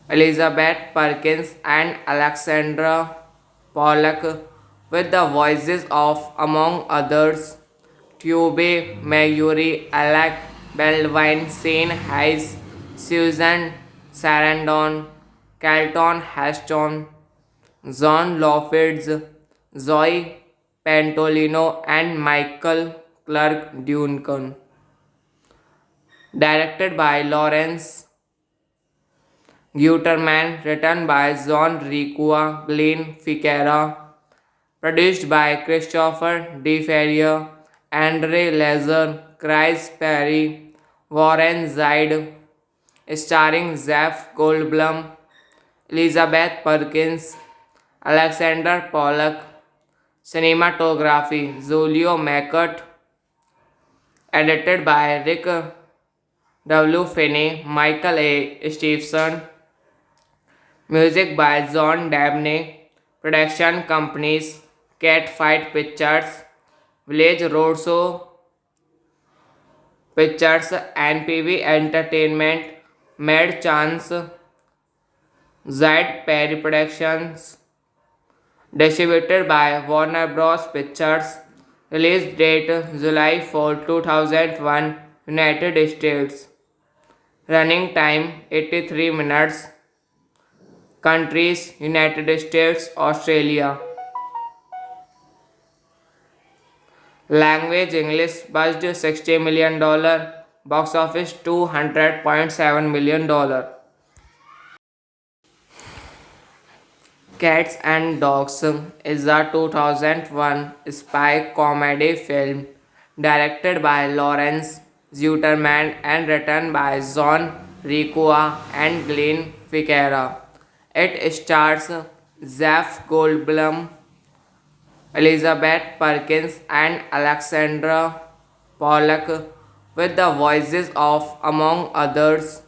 [SPEAKER 1] Elizabeth Perkins, and Alexandra Pollock with the voices of, among others, Tube Mayuri, Alec Baldwin, Shane Hayes, Susan Sarandon, Carlton Heston, John Loffids, Zoe Pantolino, and Michael Clark Duncan. Directed by Lawrence Guterman, written by John Requa, Glenn Ficarra, produced by Christopher DeFerrier, Andre Lazer, Chris Perry, Warren Zide, starring Jeff Goldblum, Elizabeth Perkins, Alexander Pollock, cinematography Julio Mackett, edited by Rick W. Finney, Michael A. Stevenson, music by John Dabney, production companies Catfight Pictures, Village Roadshow Pictures, NPV Entertainment, Mad Chance, Zed Perry Productions, distributed by Warner Bros. Pictures, release date July 4, 2001, United States, running time 83 minutes, countries United States, Australia, language English, budget $60 million, box office $200.7 million. Cats and Dogs is a 2001 spy comedy film directed by Lawrence Zuterman and written by John Requa and Glenn Ficarra. It stars Jeff Goldblum, Elizabeth Perkins, and Alexandra Pollock with the voices of, among others,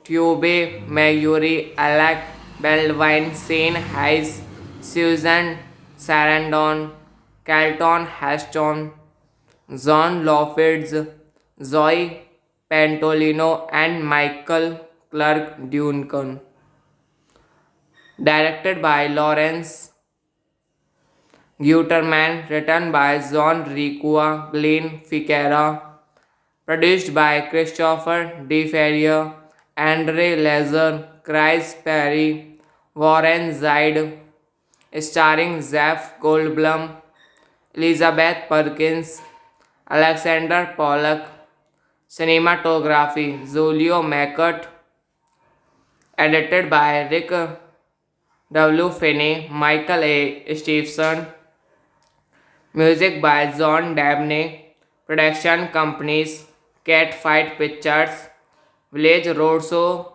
[SPEAKER 1] Tube Mayuri, Alec Baldwin, Shane Hayes, Susan Sarandon, Carlton Heston, John Loffids, Zoe Pantolino, and Michael Clark Duncan. Directed by Lawrence Guterman, written by John Requa, Glenn Ficarra, produced by Christopher DeFerrier, Andre Lazer, Chris Perry, Warren Zide, starring Jeff Goldblum, Elizabeth Perkins, Alexander Pollock, cinematography Julio Mackett, edited by Rick W. Finney, Michael A. Stevenson, music by John Dabney, production companies Catfight Pictures, Village Roadshow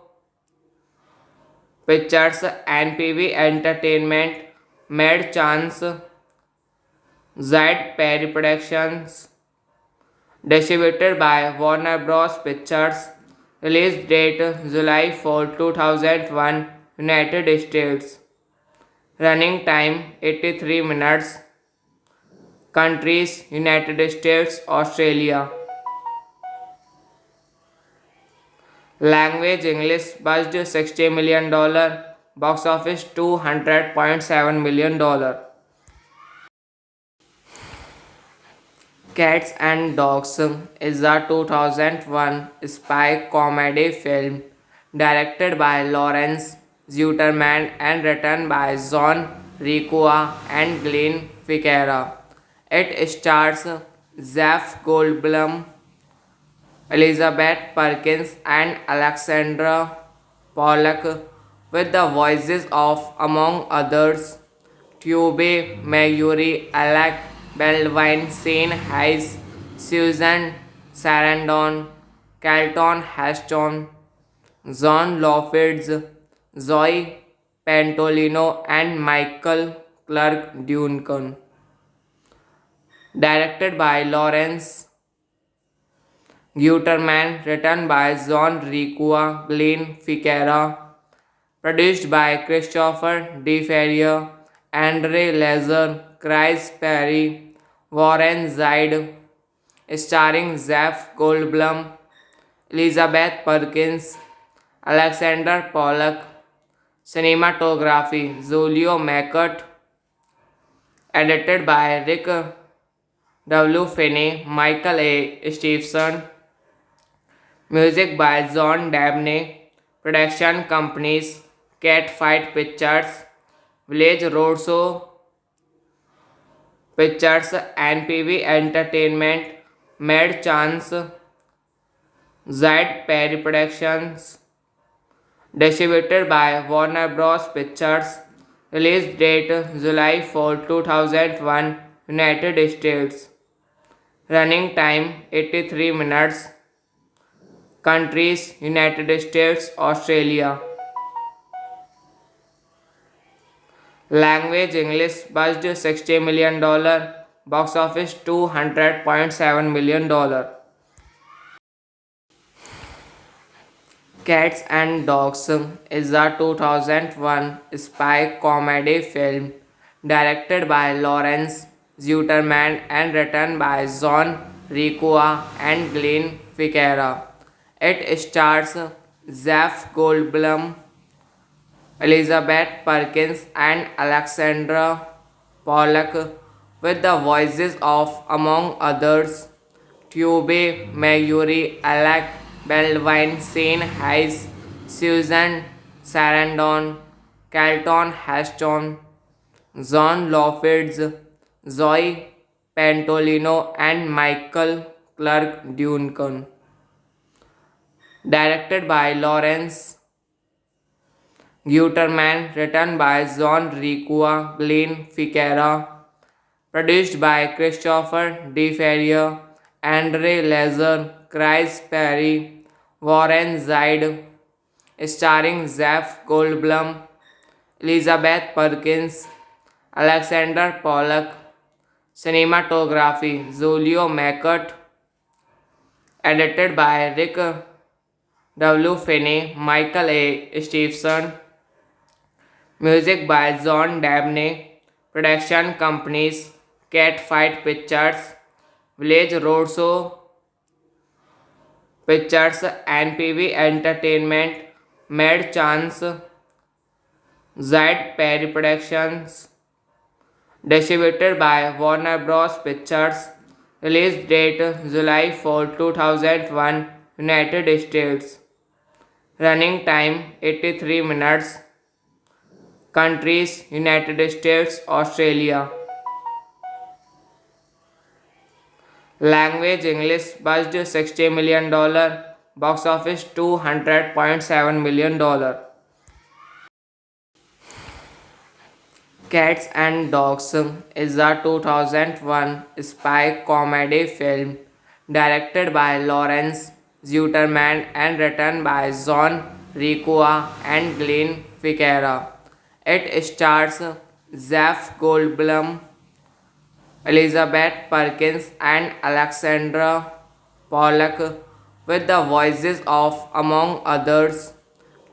[SPEAKER 1] Pictures, NPV Entertainment, Mad Chance, Zed Perry Productions, distributed by Warner Bros. Pictures, release date July 4, 2001, United States, running time 83 minutes, countries United States, Australia, language English, budget $60 million, box office $200.7 million. Cats and Dogs is a 2001 spy comedy film directed by Lawrence Zuterman and written by John Requa and Glenn Ficarra. It stars Jeff Goldblum, Elizabeth Perkins, and Alexandra Pollock with the voices of, among others, Tube Mayuri, Alec Baldwin, Shane Hayes, Susan Sarandon, Carlton Heston, John Loffids, Zoe Pantolino, and Michael Clark Duncan. Directed by Lawrence Guterman, written by John Ricua, Glenn Ficarra, produced by Christopher DeFerrier, Andre Lazer, Chris Perry, Warren Zide, starring Jeff Goldblum, Elizabeth Perkins, Alexander Pollock, cinematography Julio Mackert, edited by Rick W. Finney, Michael A. Stevenson, music by John Dabney, production companies Catfight Pictures, Village Roadshow Pictures, NPV Entertainment, Mad Chance, Zed Perry Productions, distributed by Warner Bros. Pictures, release date July 4, 2001, United States, running time 83 minutes, countries United States, Australia, language English, budget $60 million, box office $200.7 million. Cats and Dogs is a 2001 spy comedy film directed by Lawrence Zuterman and written by John Ricua and Glenn Ficarra. It stars Jeff Goldblum, Elizabeth Perkins, and Alexandra Pollock, with the voices of, among others, Tube Mayuri, Alec Baldwin, Shane Hayes, Susan Sarandon, Carlton Heston, John Loffids, Zoe Pantolino, and Michael Clark Duncan. Directed by Lawrence Guterman, written by John Ricua, Glenn Ficarra, produced by Christopher DeFerrier, Andre Lazer, Chris Perry, Warren Zide, starring Jeff Goldblum, Elizabeth Perkins, Alexander Pollock, cinematography Julio Mackert, edited by Rick W. Finney, Michael A. Stevenson, music by John Dabney, production companies Catfight Pictures, Village Roadshow Pictures, NPV Entertainment, Mad Chance, Zed Perry Productions, distributed by Warner Bros. Pictures, release date July 4, 2001, United States, running time 83 minutes, countries United States, Australia, language English, budget $60 million, box office $200.7 million. Cats and Dogs is a 2001 spy comedy film directed by Lawrence Zuterman and written by John Ricua and Glenn Ficarra. It stars Jeff Goldblum, Elizabeth Perkins, and Alexandra Pollock, with the voices of, among others,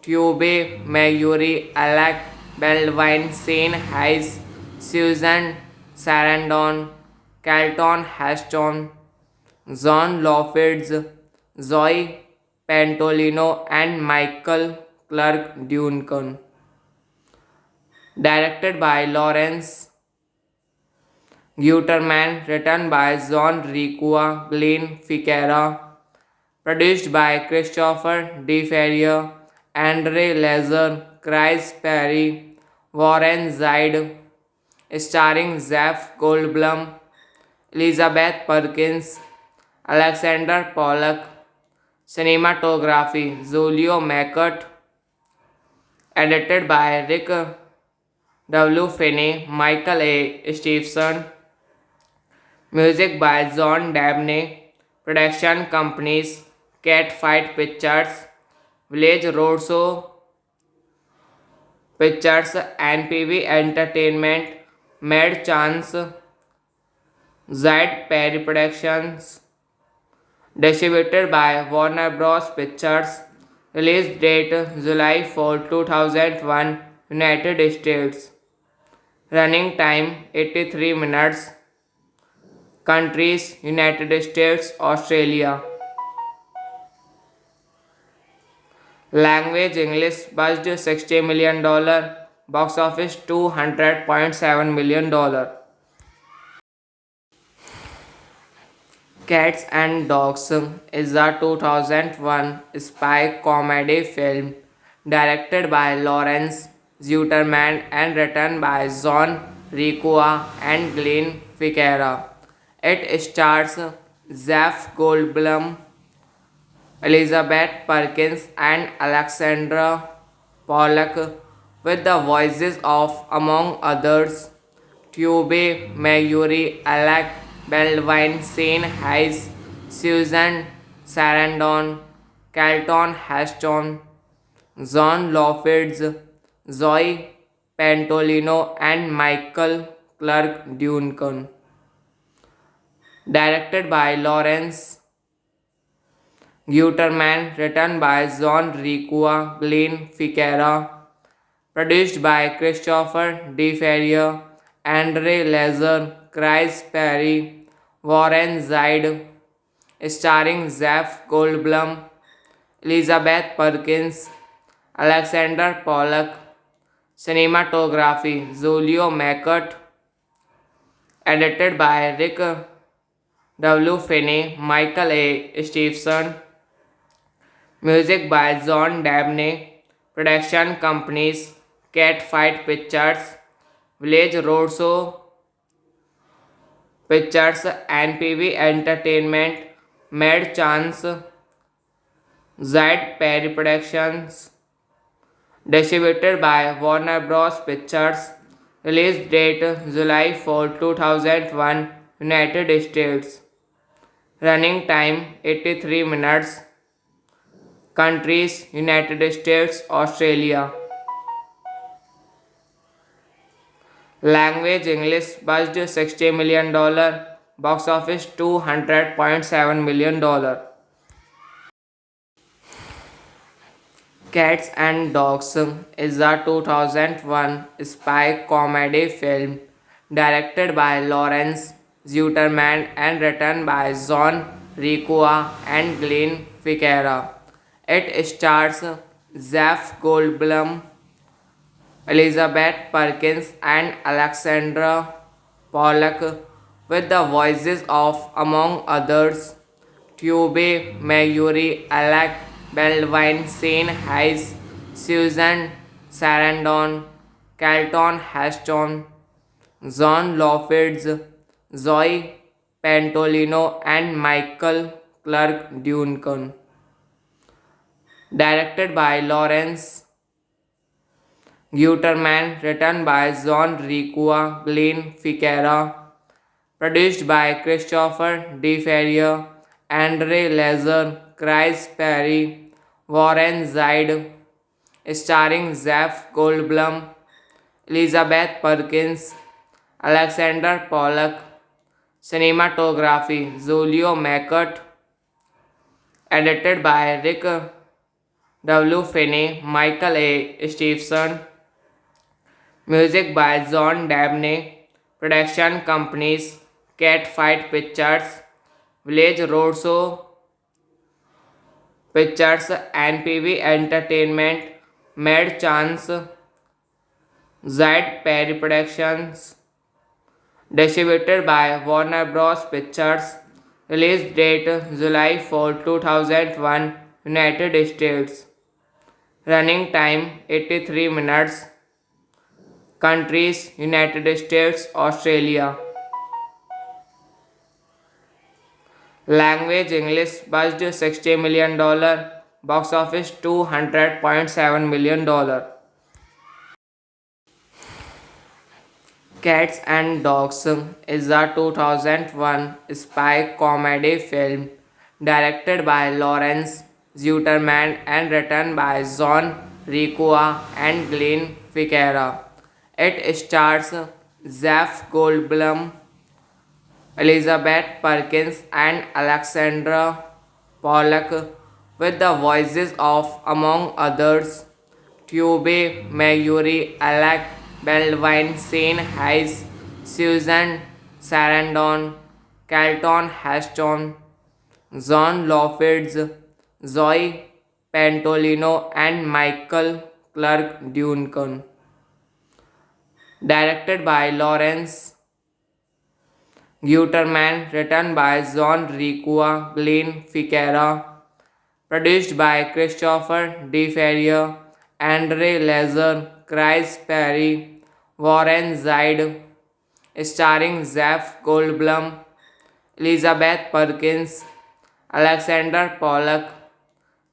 [SPEAKER 1] Tube Mayuri, Alec Baldwin, Shane Hayes, Susan Sarandon, Carlton Heston, John Loffids, Zoe Pantolino, and Michael Clark Duncan. Directed by Lawrence Guterman, written by John Ricua, Glenn Ficarra, produced by Christopher DeFerrier, Andre Lazer, Chris Perry, Warren Zide, starring Jeff Goldblum, Elizabeth Perkins, Alexander Pollock, cinematography Julio Mackert, edited by Rick W. Finney, Michael A. Stevenson, music by John Dabney, production companies Catfight Pictures, Village Roadshow Pictures, NPV Entertainment, Mad Chance, Zed Perry Productions, Distributed by Warner Bros. Pictures. Release date July 4, 2001, United States. Running time 83 minutes. Countries United States, Australia. Language English budget $60 million. Box office $200.7 million. Cats and Dogs is a 2001 spy comedy film directed by Lawrence Zuterman and written by John Requa and Glenn Ficarra. It stars Jeff Goldblum, Elizabeth Perkins, and Alexandra Pollock, with the voices of, among others, Tube Mayuri, Alec Baldwin, Shane Hayes, Susan Sarandon, Carlton Heston, John Lovitz, Zoe Pantolino, and Michael Clark Duncan. Directed by Lawrence Guterman, written by John Requa, Glenn Ficarra, produced by Christopher DeFerrier, Andre Lazer, Chris Perry, Warren Zide, starring Jeff Goldblum, Elizabeth Perkins, Alexander Pollock, cinematography Julio Mackett, edited by Rick W. Finney, Michael A. Stevenson, music by John Dabney, production companies Catfight Pictures, Village Roadshow Pictures, NPV Entertainment, Mad Chance, Zed Perry Productions, distributed by Warner Bros. Pictures. Release date July 4, 2001, United States. Running time 83 minutes. Countries United States, Australia. Language English budget $60 million. Box office $200.7 million. Cats and Dogs is a 2001 spy comedy film directed by Lawrence Zuterman and written by John Requa and Glenn Ficarra. It stars Jeff Goldblum, Elizabeth Perkins, and Alexandra Pollock, with the voices of, among others, Tube Mayuri, Alec Baldwin, Shane Hayes, Susan Sarandon, Carlton Heston, John Lovitz, Zoe Pantolino, and Michael Clark Duncan. Directed by Lawrence Guterman, written by John Requa, Glenn Ficarra, produced by Christopher DeFerrier, Andre Lazer, Chris Perry, Warren Zide, starring Jeff Goldblum, Elizabeth Perkins, Alexander Pollock, cinematography Julio Mackett, edited by Rick W. Finney, Michael A. Stevenson, music by John Dabney, production companies Catfight Pictures, Village Roadshow Pictures, NPV Entertainment, Mad Chance, Zed Perry Productions, distributed by Warner Bros. Pictures. Release date July 4, 2001, United States. Running time 83 minutes. Countries United States, Australia. Language English budget $60 million. Box office $200.7 million. Cats and Dogs is a 2001 spy comedy film directed by Lawrence Zuterman and written by John Requa and Glenn Ficarra. It stars Jeff Goldblum, Elizabeth Perkins, and Alexandra Pollock, with the voices of, among others, Tube Mayuri, Alec Baldwin, Shane Hayes, Susan Sarandon, Carlton Heston, John Loffids, Zoe Pantolino, and Michael Clark Duncan. Directed by Lawrence Guterman, written by John Ricua, Glenn Ficarra, produced by Christopher DeFerrier, Andre Lazer, Chris Perry, Warren Zide, starring Jeff Goldblum, Elizabeth Perkins, Alexander Pollock,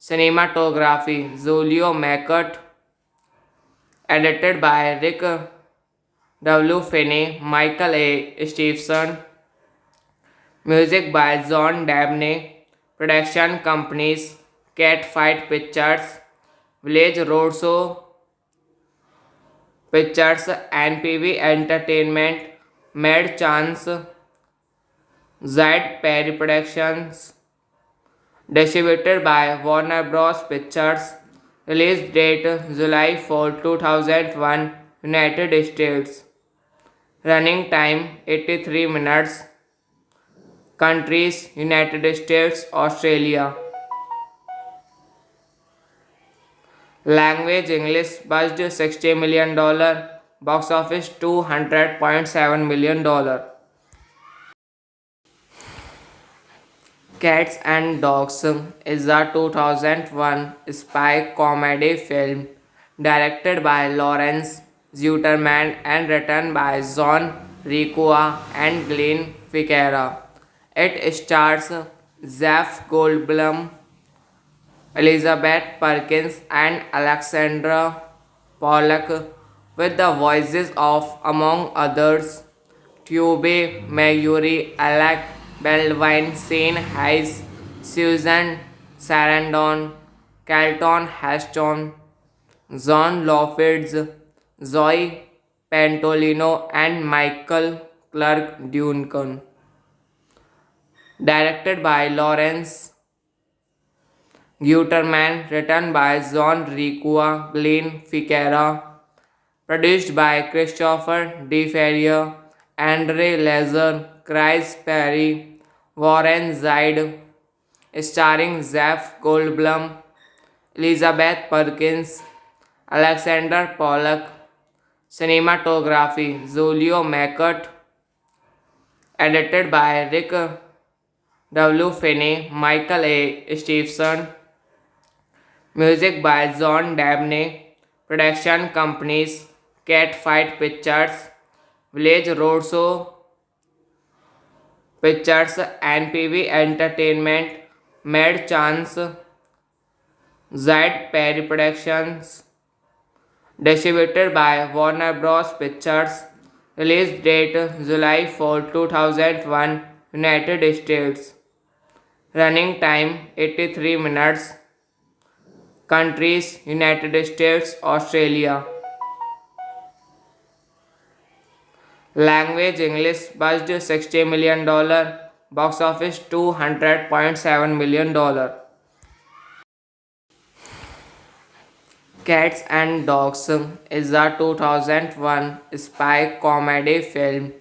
[SPEAKER 1] cinematography Julio Mackert, edited by Rick W. Finney, Michael A. Stevenson, music by John Dabney, production companies Catfight Pictures, Village Roadshow Pictures, NPV Entertainment, Mad Chance, Zed Perry Productions, distributed by Warner Bros. Pictures, release date July 4, 2001, United States, running time 83 minutes, countries United States, Australia. Language English, budget $60 million, box office $200.7 million. Cats and Dogs is a 2001 spy comedy film directed by Lawrence Zuterman and written by John Ricua and Glenn Ficarra. It stars Jeff Goldblum, Elizabeth Perkins, and Alexandra Pollock, with the voices of, among others, Tube Mayuri, Alec Baldwin, Shane Hayes, Susan Sarandon, Carlton Heston, John Loffids, Zoe Pantolino, and Michael Clark Duncan. Directed by Lawrence Guterman, written by John Ricua, Glenn Ficarra, produced by Christopher DeFerrier, Andre Lazer, Chris Perry, Warren Zide, starring Jeff Goldblum, Elizabeth Perkins, Alexander Pollock, cinematography Julio Mackert, edited by Rick W. Finney, Michael A. Stevenson, music by John Dabney, production companies Catfight Pictures, Village Roadshow Pictures, NPV Entertainment, Mad Chance, Zed Perry Productions, distributed by Warner Bros. Pictures, release date July 4, 2001, United States, running time 83 minutes, countries United States, Australia. Language English, budget $60 million, box office $200.7 million. Cats and Dogs is a 2001 spy comedy film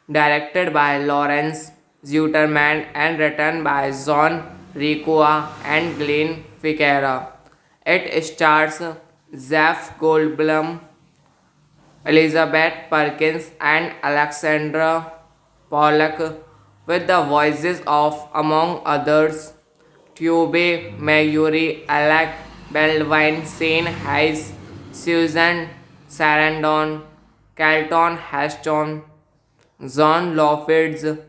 [SPEAKER 1] directed by Lawrence Zuterman and written by John Ricua and Glenn Ficarra. It stars Jeff Goldblum, Elizabeth Perkins, and Alexandra Pollock, with the voices of, among others, Tube Mayuri, Alec Baldwin, Shane Hayes, Susan Sarandon, Carlton Heston, John Loffids,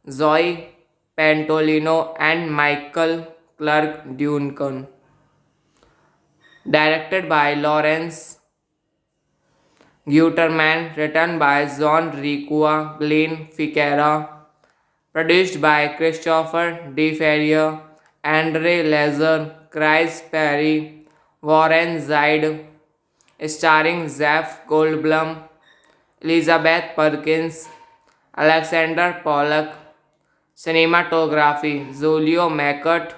[SPEAKER 1] Zoe Pantolino, and Michael Clark Duncan. Directed by Lawrence Guterman, written by John Ricua, Glenn Ficarra, produced by Christopher DeFerrier, Andre Lazer, Chris Perry, Warren Zide, starring Jeff Goldblum, Elizabeth Perkins, Alexander Pollock, cinematography Julio Mackert,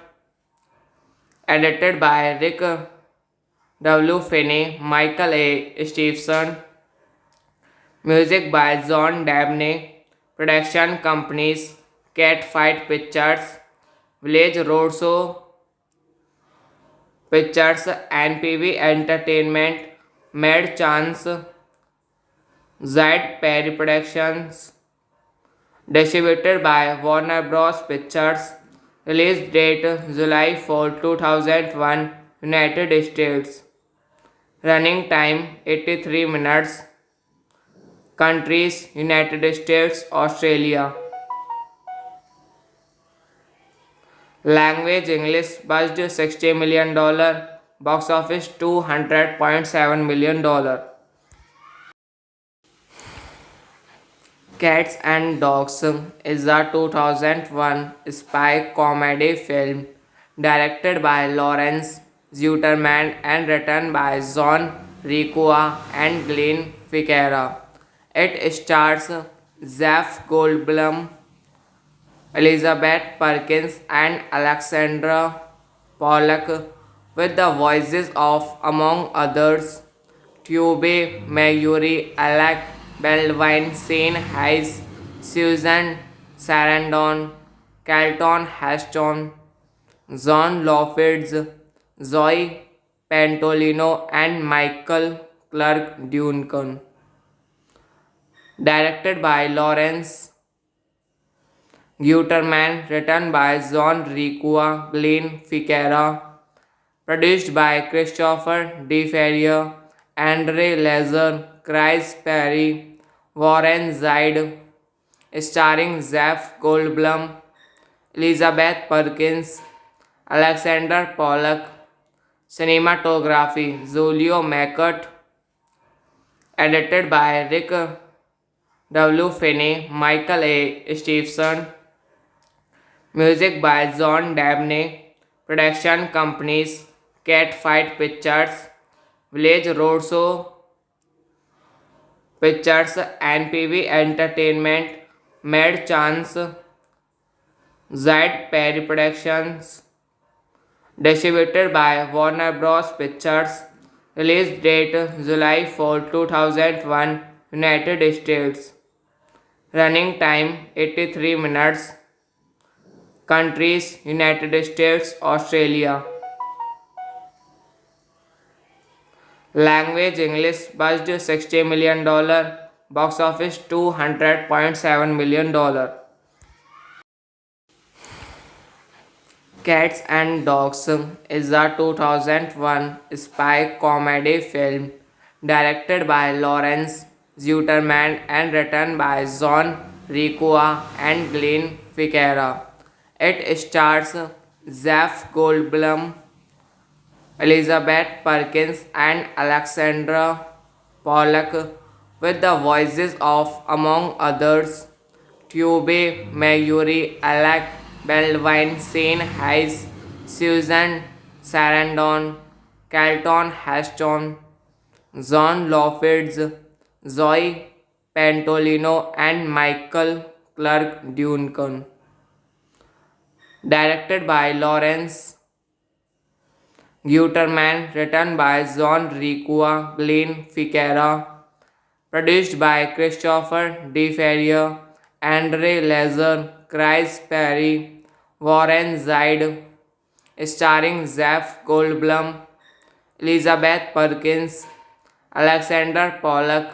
[SPEAKER 1] Edited by Rick W. Finney, Michael A. Stevenson. Music by John Dabney. Production companies Catfight Pictures, Village Roadshow Pictures, NPV Entertainment, Mad Chance, Zed Perry Productions. Distributed by Warner Bros. Pictures. Release date July 4, 2001, United States. Running time 83 minutes. Countries United States, Australia. Language English. Budget $60 million. Box office $200.7 million. Cats and Dogs is a 2001 spy comedy film directed by Lawrence Zuterman and written by John Requa and Glenn Ficarra. It stars Jeff Goldblum, Elizabeth Perkins, and Alexandra Pollock, with the voices of, among others, Tube Mayuri, Alec Baldwin, Shane Hayes, Susan Sarandon, Carlton Heston, John Lovitz, Zoe Pantolino, and Michael Clark Duncan. Directed by Lawrence Guterman, written by John Requa, Glenn Ficarra, produced by Christopher DeFerrier, Andre Lazer, Chris Perry, Warren Zide, starring Jeff Goldblum, Elizabeth Perkins, Alexander Pollock. Cinematography Julio Mackett. Edited by Rick W. Finney, Michael A. Stevenson. Music by John Dabney. Production companies Catfight Pictures, Village Roadshow Pictures, NPV Entertainment, Mad Chance, Zed Perry Productions. Distributed by Warner Bros. Pictures. Release date July 4, 2001, United States. Running time 83 minutes. Countries United States, Australia. Language English. Budget $60 million. Box office $200.7 million. Cats and Dogs is a 2001 spy comedy film directed by Lawrence Zuterman and written by John Requa and Glenn Ficarra. It stars Jeff Goldblum, Elizabeth Perkins, and Alexandra Pollock, with the voices of, among others, Tube Mayuri, Alec Baldwin, Shane Hayes, Susan Sarandon, Carlton Heston, John Lovitz, Zoe Pantolino, and Michael Clark Duncan. Directed by Lawrence Guterman, written by John Requa, Glenn Ficarra, produced by Christopher DeFerrier, Andre Lazer, Chris Perry, Warren Zide, starring Jeff Goldblum, Elizabeth Perkins, Alexander Pollock.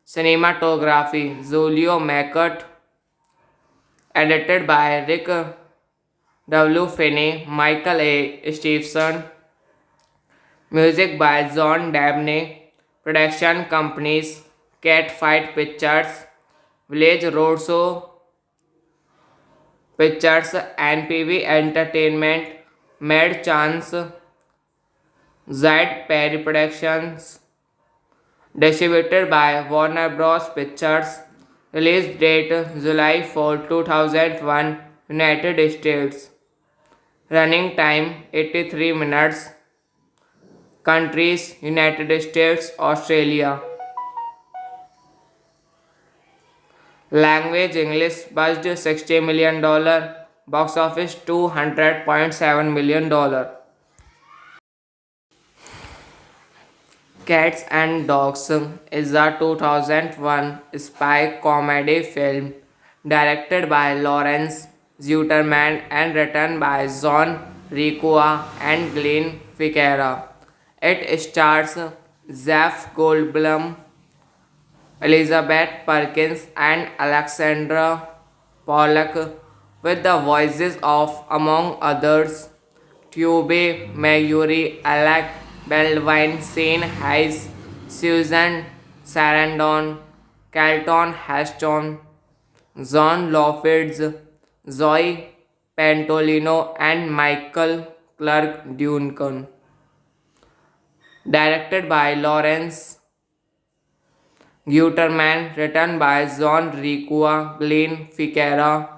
[SPEAKER 1] Cinematography Julio Mackett. Edited by Rick W. Finney, Michael A. Stevenson. Music by John Dabney. Production companies Catfight Pictures, Village Roadshow Pictures, NPV Entertainment, Mad Chance, Zed Perry Productions. Distributed by Warner Bros. Pictures. Release date July 4, 2001, United States. Running time 83 minutes. Countries United States, Australia. Language English. Budget $60 million. Box office $200.7 million. Cats and Dogs is a 2001 spy comedy film directed by Lawrence Zuterman and written by John Requa and Glenn Ficarra. It stars Jeff Goldblum, Elizabeth Perkins, and Alexandra Pollock, with the voices of, among others, Tube Mayuri, Alec Baldwin, Shane Hayes, Susan Sarandon, Carlton Heston, John Loffids, Zoe Pantolino, and Michael Clark Duncan. Directed by Lawrence Guterman, written by John Requa, Glenn Ficarra,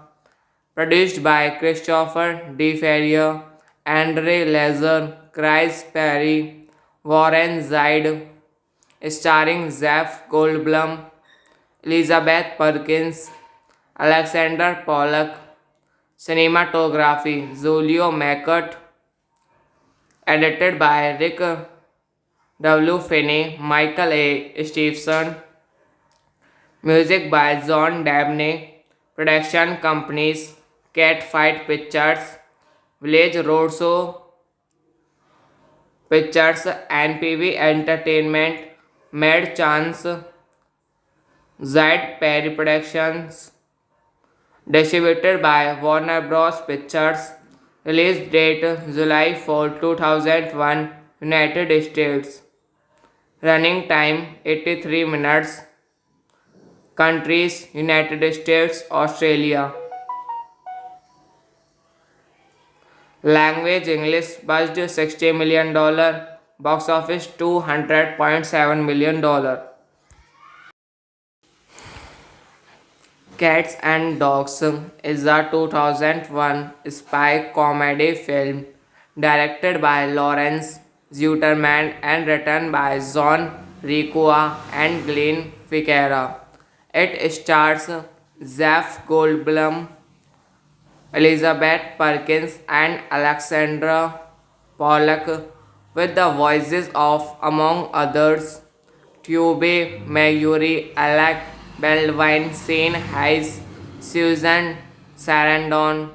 [SPEAKER 1] produced by Christopher DeFerrier, Andre Lazer, Chris Perry, Warren Zide, starring Jeff Goldblum, Elizabeth Perkins, Alexander Pollock, cinematography Julio Mackert, edited by Rick W. Finney, Michael A. Stevenson, music by John Dabney, production companies Catfight Pictures, Village Roadshow Pictures, NPV Entertainment, Mad Chance, Zed Perry Productions, distributed by Warner Bros. Pictures, release date July 4, 2001, United States, running time 83 minutes, countries United States, Australia. Language English buzzed $60 million, box office $200.7 million. Cats and Dogs is a 2001 spy comedy film directed by Lawrence Zuterman and written by John Requa and Glenn Ficarra. It stars Jeff Goldblum, Elizabeth Perkins, and Alexandra Pollock, with the voices of, among others, Tube Mayuri, Alec Baldwin, Shane Hayes, Susan Sarandon,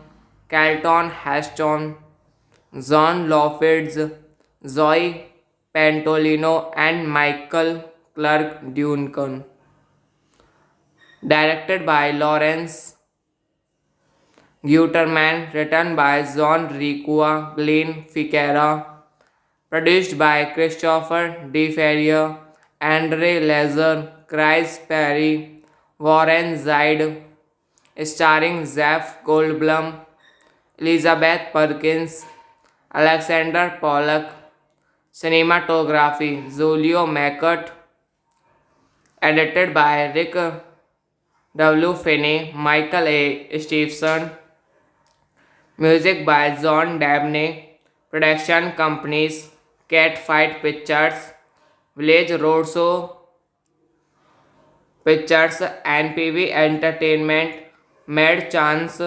[SPEAKER 1] Carlton Heston, John Loffids, Zoe Pantolino, and Michael Clark Duncan. Directed by Lawrence Guterman, written by John Requa, Glenn Ficarra, produced by Christopher DeFerrier, Andre Lazer, Chris Perry, Warren Zide, starring Jeff Goldblum, Elizabeth Perkins, Alexander Pollock, cinematography Julio Mackert, edited by Rick W. Finney, Michael A. Stevenson, music by John Dabney, production companies Catfight Pictures, Village Roadshow Pictures, NPV Entertainment, Mad Chance,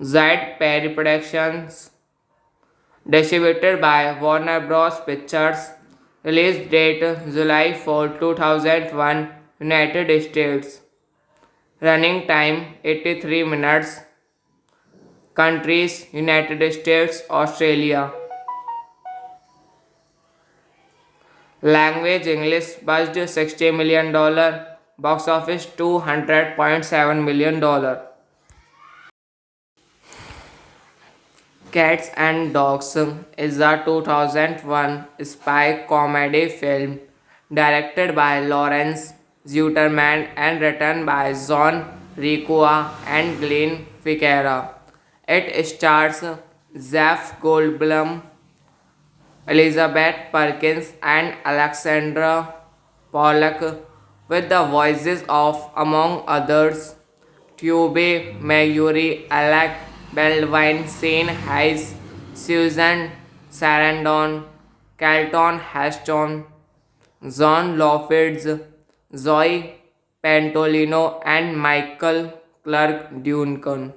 [SPEAKER 1] Zed Perry Productions, distributed by Warner Bros. Pictures, release date July 4, 2001, United States, running time 83 minutes, countries United States, Australia. Language English buzzed $60 million, box office $200.7 million. Cats and Dogs is a 2001 spy comedy film directed by Lawrence Zuterman and written by John Requa and Glenn Ficarra. It stars Jeff Goldblum, Elizabeth Perkins, and Alexandra Pollock, with the voices of, among others, Tube Mayuri, Alec Baldwin, Shane Hayes, Susan Sarandon, Carlton Heston, John Loffids, Zoe Pantolino, and Michael Clark Duncan.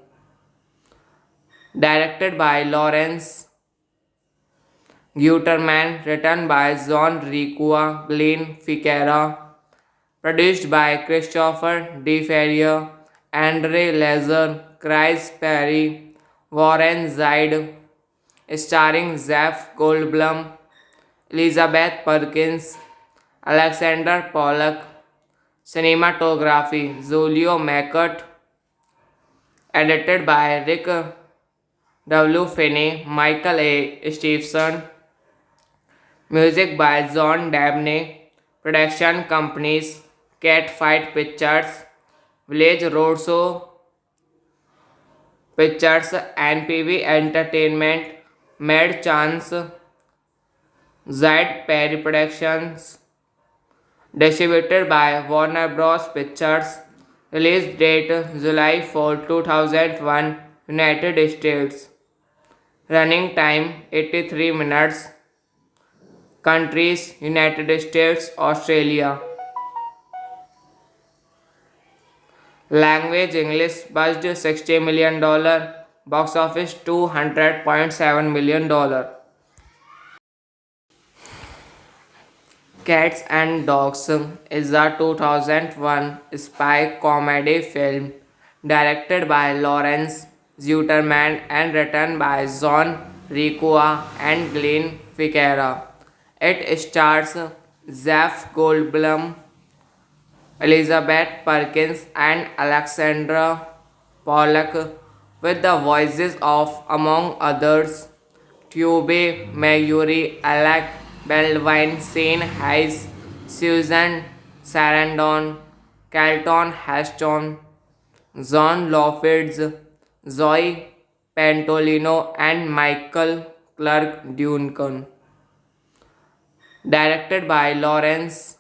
[SPEAKER 1] Directed by Lawrence Guterman, written by John Ricua, Glenn Ficarra, produced by Christopher De Ferrier, Andre Lazer, Chris Perry, Warren Zide, starring Jeff Goldblum, Elizabeth Perkins, Alexander Pollock, cinematography Julio Mackert, edited by Rick W. Finney, Michael A. Stevenson, music by John Dabney, production companies Catfight Pictures, Village Roadshow Pictures, NPV Entertainment, Mad Chance, Zed Perry Productions, distributed by Warner Bros. Pictures, release date July 4, 2001, United States, running time 83 minutes, countries United States, Australia, language English, budget $60 million, box office $200.7 million. Cats and Dogs is a 2001 spy comedy film directed by Lawrence Zuterman and written by John Ricua and Glenn Ficarra. It stars Jeff Goldblum, Elizabeth Perkins, and Alexandra Pollock with the voices of, among others, Tube Mayuri, Alec Baldwin, Shane Hayes, Susan Sarandon, Carlton Heston, John Lovitz, Zoe Pantolino, and Michael Clark Duncan. Directed by Lawrence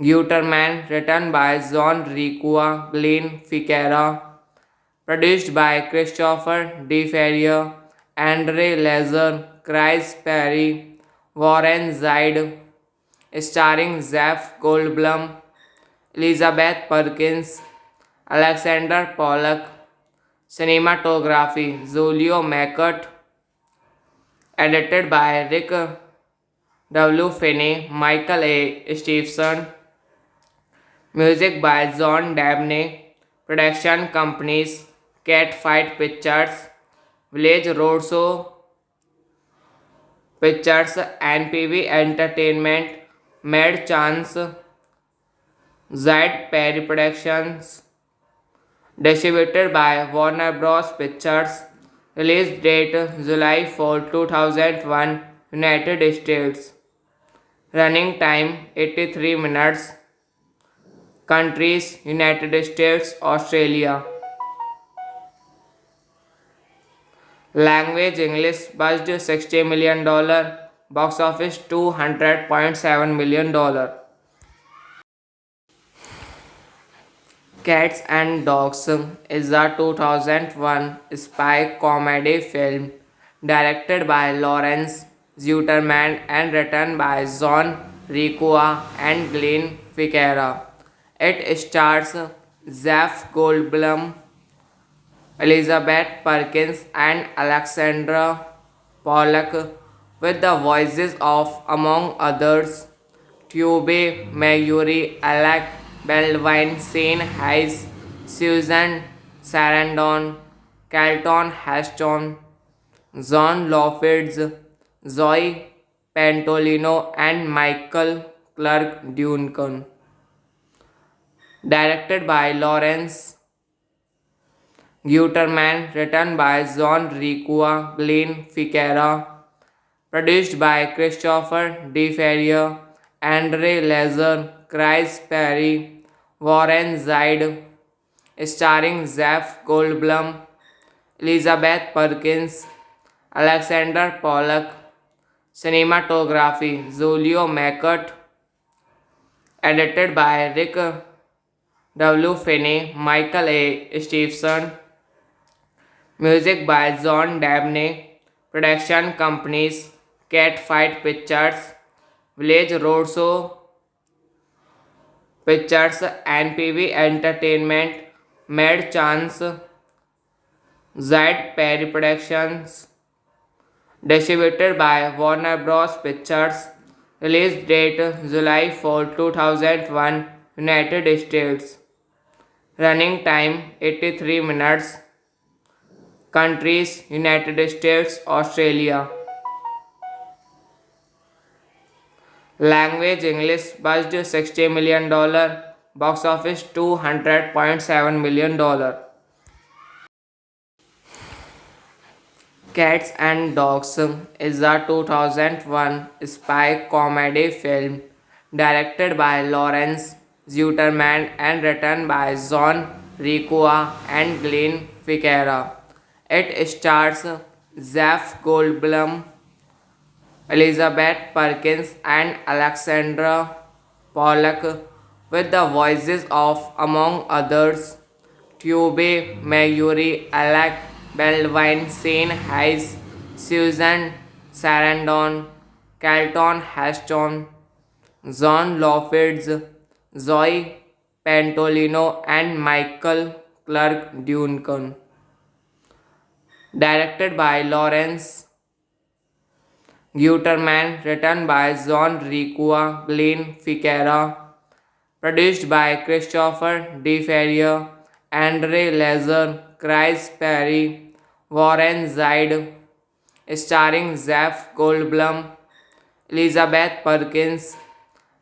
[SPEAKER 1] Guterman, written by John Ricua, Glenn Ficarra, produced by Christopher De Ferrier, Andre Lazer, Chris Perry, Warren Zide, starring Jeff Goldblum, Elizabeth Perkins, Alexander Pollock, cinematography Julio Mackert, edited by Rick W. Finney, Michael A. Stevenson, music by John Dabney, production companies Catfight Pictures, Village Roadshow Pictures, NPV Entertainment, Mad Chance, Zed Perry Productions, distributed by Warner Bros. Pictures, release date July 4, 2001, United States, running time 83 minutes, countries United States, Australia, language English, budget $60 million, box office $200.7 million. Cats and Dogs is a 2001 spy comedy film directed by Lawrence Zuterman and written by John Ricua and Glenn Ficarra. It stars Jeff Goldblum, Elizabeth Perkins, and Alexandra Pollock with the voices of, among others, Tube Mayuri, Alec Baldwin, Shane Hayes, Susan Sarandon, Carlton Heston, John Lovitz, Zoe Pantolino, and Michael Clark Duncan. Directed by Lawrence Guterman, written by John Ricua, Glenn Ficarra, produced by Christopher De Ferrier, Andre Lazer, Chris Perry, Warren Zide, starring Jeff Goldblum, Elizabeth Perkins, Alexander Pollock, cinematography Julio Mackert, edited by Rick W. Finney, Michael A. Stevenson, music by John Dabney, production companies Catfight Pictures, Village Roadshow Pictures, NPV Entertainment, Mad Chance, Zed Perry Productions, Distributed by Warner Bros. Pictures. Release date July 4, 2001, United States. Running time 83 minutes. Countries United States, Australia. Language English budget $60 million. Box office $200.7 million. Cats and Dogs is a 2001 spy comedy film directed by Lawrence Zuterman and written by John Requa and Glenn Ficarra. It stars Jeff Goldblum, Elizabeth Perkins, and Alexandra Pollock, with the voices of, among others, Tube Mayuri, Alec Baldwin, Shane Hayes, Susan Sarandon, Carlton Heston, John Lovitz, Zoe Pantolino, and Michael Clark Duncan. Directed by Lawrence Guterman, written by John Requa, Glenn Ficarra, produced by Christopher DeFerrier, Andre Lazer, Chris Perry, Warren Zide, starring Jeff Goldblum, Elizabeth Perkins,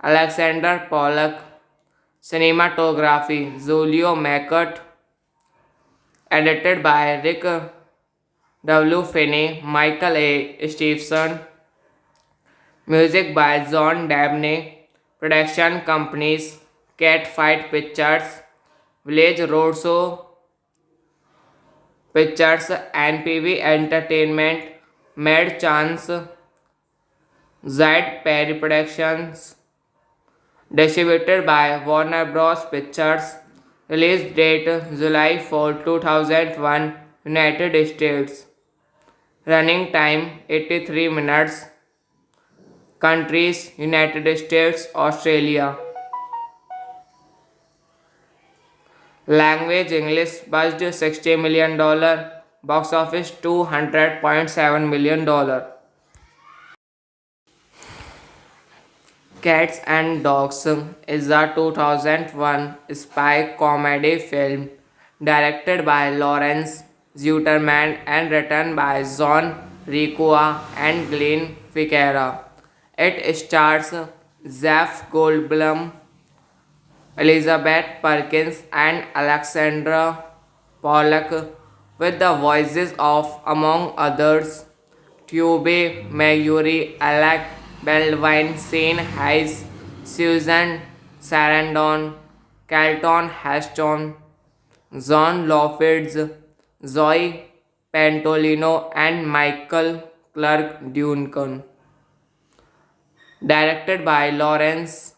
[SPEAKER 1] Alexander Pollock, cinematography Julio Mackert, edited by Rick W. Finney, Michael A. Stevenson, music by John Dabney, production companies Catfight Pictures, Village Roadshow Pictures, NPV Entertainment, Mad Chance, Zed Perry Productions, distributed by Warner Bros. Pictures, release date July 4, 2001, United States, running time 83 minutes, countries United States, Australia. Language English budget $60 million. Box office $200.7 million. Cats and Dogs is a 2001 spy comedy film directed by Lawrence Zuterman and written by John Requa and Glenn Ficarra. It stars Jeff Goldblum, Elizabeth Perkins, and Alexandra Pollock, with the voices of, among others, Tube Mayuri, Alec Baldwin, Shane Hayes, Susan Sarandon, Carlton Heston, John Lovitz, Zoe Pantolino, and Michael Clark Duncan. Directed by Lawrence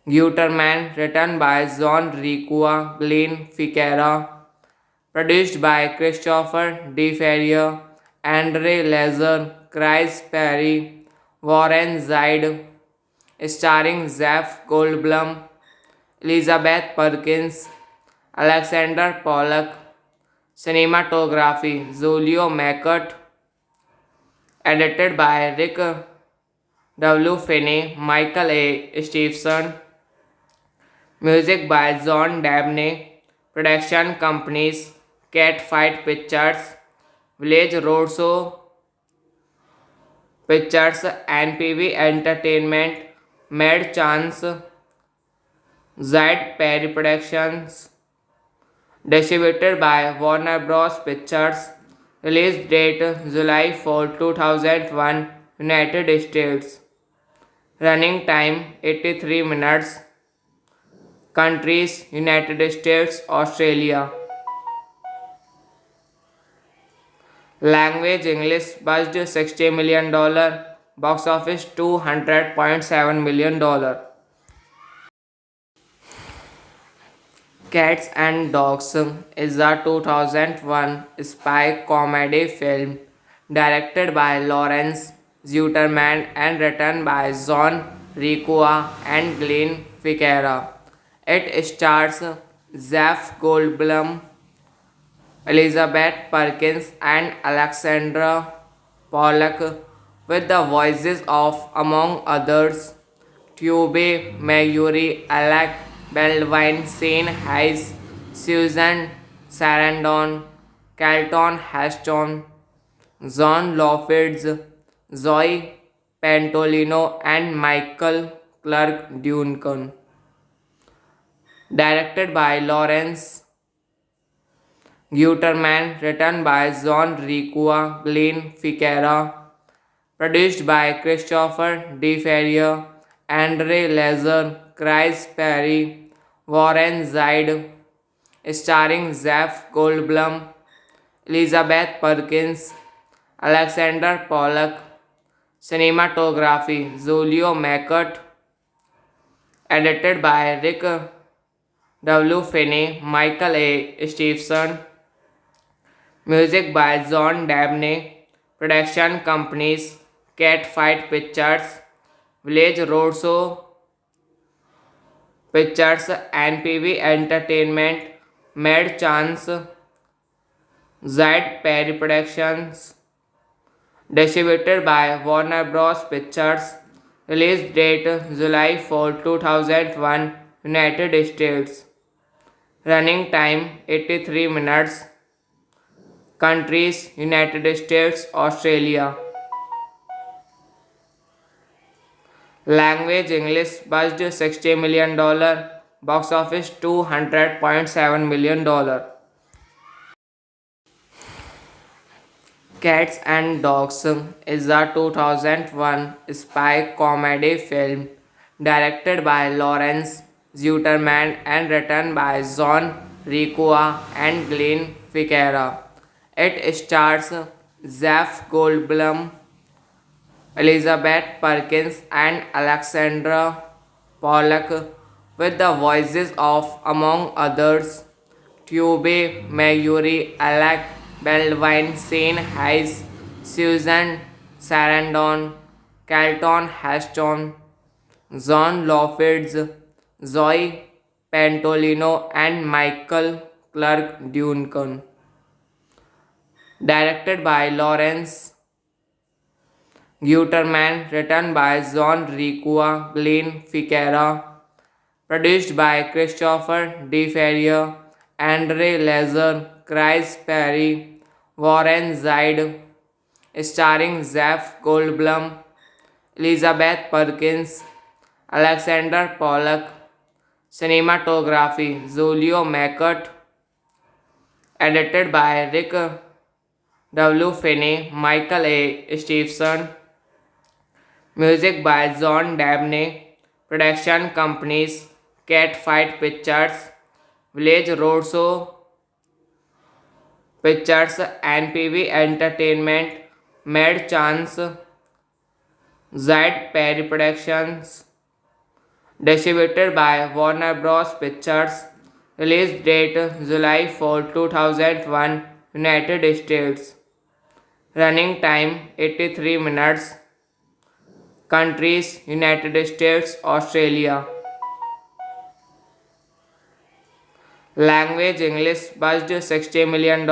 [SPEAKER 1] Guterman, written by John Requa, Glenn Ficarra, produced by Christopher DeFerrier, Andre Lazer, Chris Perry, Warren Zide, starring Jeff Goldblum, Elizabeth Perkins, Alexander Pollock, cinematography Julio Mackert, edited by Rick W. Finney, Michael A. Stevenson, music by John Dabney, production companies Catfight Pictures, Village Roadshow Pictures, NPV Entertainment, Mad Chance, Zed Perry Productions, distributed by Warner Bros. Pictures, release date July 4, 2001, United States, running time 83 minutes, countries United States, Australia. Language English budget $60 million. Box office $200.7 million. Cats and Dogs is a 2001 spy comedy film directed by Lawrence Zuterman and written by John Requa and Glenn Ficarra. It stars Jeff Goldblum, Elizabeth Perkins, and Alexandra Pollock, with the voices of, among others, Tube Mayuri, Alec Baldwin, Shane Hayes, Susan Sarandon, Carlton Heston, John Loffids, Zoe Pantolino, and Michael Clark Duncan. Directed by Lawrence Guterman, written by John Ricua, Glenn Ficarra, produced by Christopher DeFerrier, Andre Lazer, Chris Perry, Warren Zide, starring Jeff Goldblum, Elizabeth Perkins, Alexander Pollock, cinematography Julio Mackert, edited by Rick W. Finney, Michael A. Stevenson, music by John Dabney, production companies Catfight Pictures, Village Roadshow Pictures, NPV Entertainment, Mad Chance, Zed Perry Productions, distributed by Warner Bros. Pictures, release date July 4, 2001, United States, running time 83 minutes, countries United States, Australia, language English, budget $60 million, box office $200.7 million. Cats and Dogs is a 2001 spy comedy film directed by Lawrence Zuterman and written by John Ricua and Glenn Ficarra. It stars Jeff Goldblum, Elizabeth Perkins, and Alexandra Pollock, with the voices of, among others, Tube Mayuri, Alec Baldwin, Shane Hayes, Susan Sarandon, Carlton Heston, John Loffids, Zoe Pantolino, and Michael Clark Duncan. Directed by Lawrence Guterman, written by John Ricua, Glenn Ficarra, produced by Christopher DeFerrier, Andre Lazer, Chris Perry, Warren Zide, starring Jeff Goldblum, Elizabeth Perkins, Alexander Pollock, cinematography Julio Mackert, edited by Rick W. Finney, Michael A. Stevenson, music by John Dabney, production companies Catfight Pictures, Village Roadshow Pictures, NPV Entertainment, Mad Chance, Zed Perry Productions, distributed by Warner Bros. Pictures, release date July 4, 2001, United States, running time 83 minutes, countries United States, Australia, language English, budget $60 million,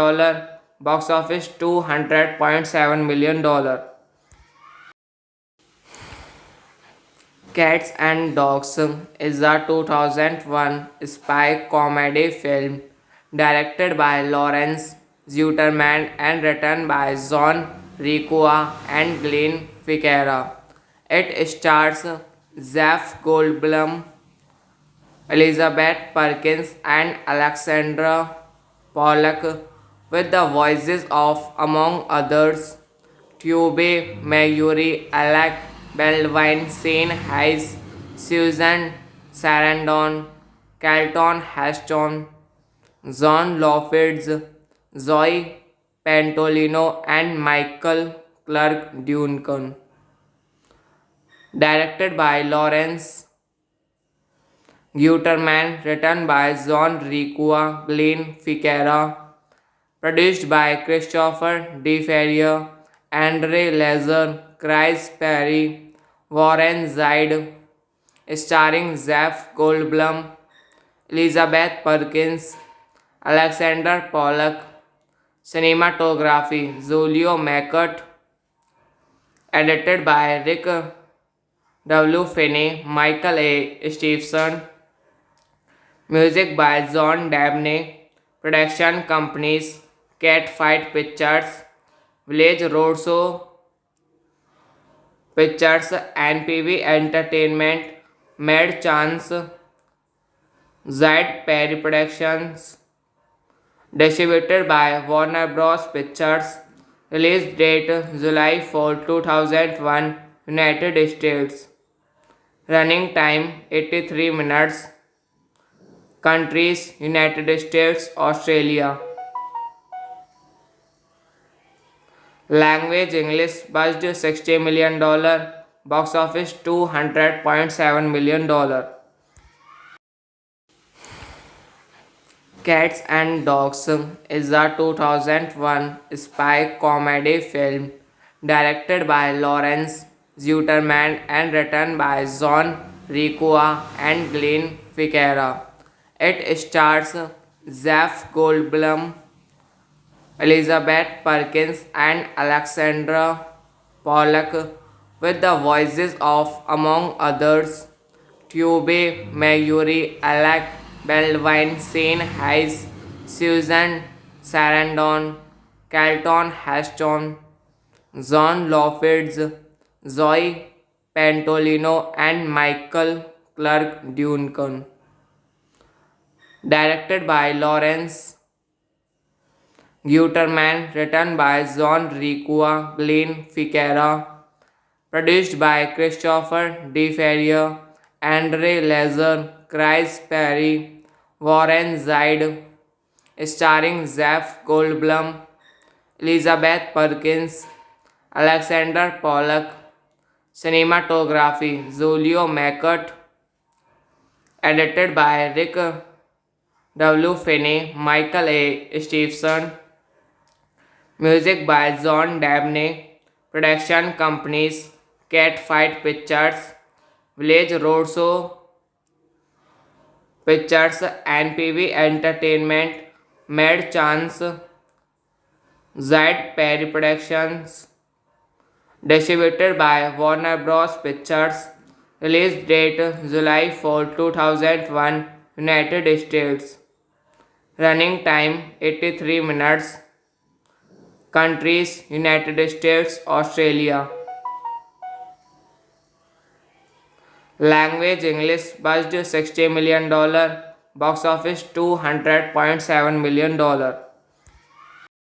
[SPEAKER 1] box office $200.7 million. Cats and Dogs is a 2001 spy comedy film directed by Lawrence Zuterman and written by John Ricua and Glenn Ficarra. It stars Jeff Goldblum, Elizabeth Perkins, and Alexandra Pollock, with the voices of, among others, Tube Mayuri, Alec Baldwin, Shane Hayes, Susan Sarandon, Carlton Heston, John Loffids, Zoe Pantolino, and Michael Clark Duncan. Directed by Lawrence Guterman, written by John Ricua, Glenn Ficarra, produced by Christopher DeFerrier, Andre Lazer, Chris Perry, Warren Zide, starring Jeff Goldblum, Elizabeth Perkins, Alexander Pollock, cinematography Julio Mackert, Edited by Rick W. Finney, Michael A. Stevenson. Music by John Dabney. Production companies Catfight Pictures, Village Roadshow Pictures, NPV Entertainment, Mad Chance, Zed Perry Productions. Distributed by Warner Bros. Pictures. Release date July 4, 2001, United States. Running time 83 minutes. Countries United States, Australia. Language English budget $60 million. Box office $200.7 million. Cats and Dogs is a 2001 spy comedy film directed by Lawrence Zuterman and written by John Requa and Glenn Ficarra. It stars Jeff Goldblum, Elizabeth Perkins, and Alexandra Pollock, with the voices of, among others, Tube Mayuri, Alec Baldwin, Shane Hayes, Susan Sarandon, Carlton Heston, John Lovitz, Zoe Pantolino, and Michael Clark Duncan. Directed by Lawrence Guterman, written by John Requa, Glenn Ficarra, produced by Christopher DeFerrier, Andre Lazer, Chris Perry, Warren Zide, starring Jeff Goldblum, Elizabeth Perkins, Alexander Pollock, cinematography Julio Mackert, edited by Rick W. Finney, Michael A. Stevenson. Music by John Dabney. Production companies Catfight Pictures, Village Roadshow Pictures, NPV Entertainment, Mad Chance, Zed Perry Productions. Distributed by Warner Bros. Pictures. Release date July 4, 2001, United States. Running time 83 minutes. Countries United States, Australia. Language English budget $60 million. Box office $200.7 million.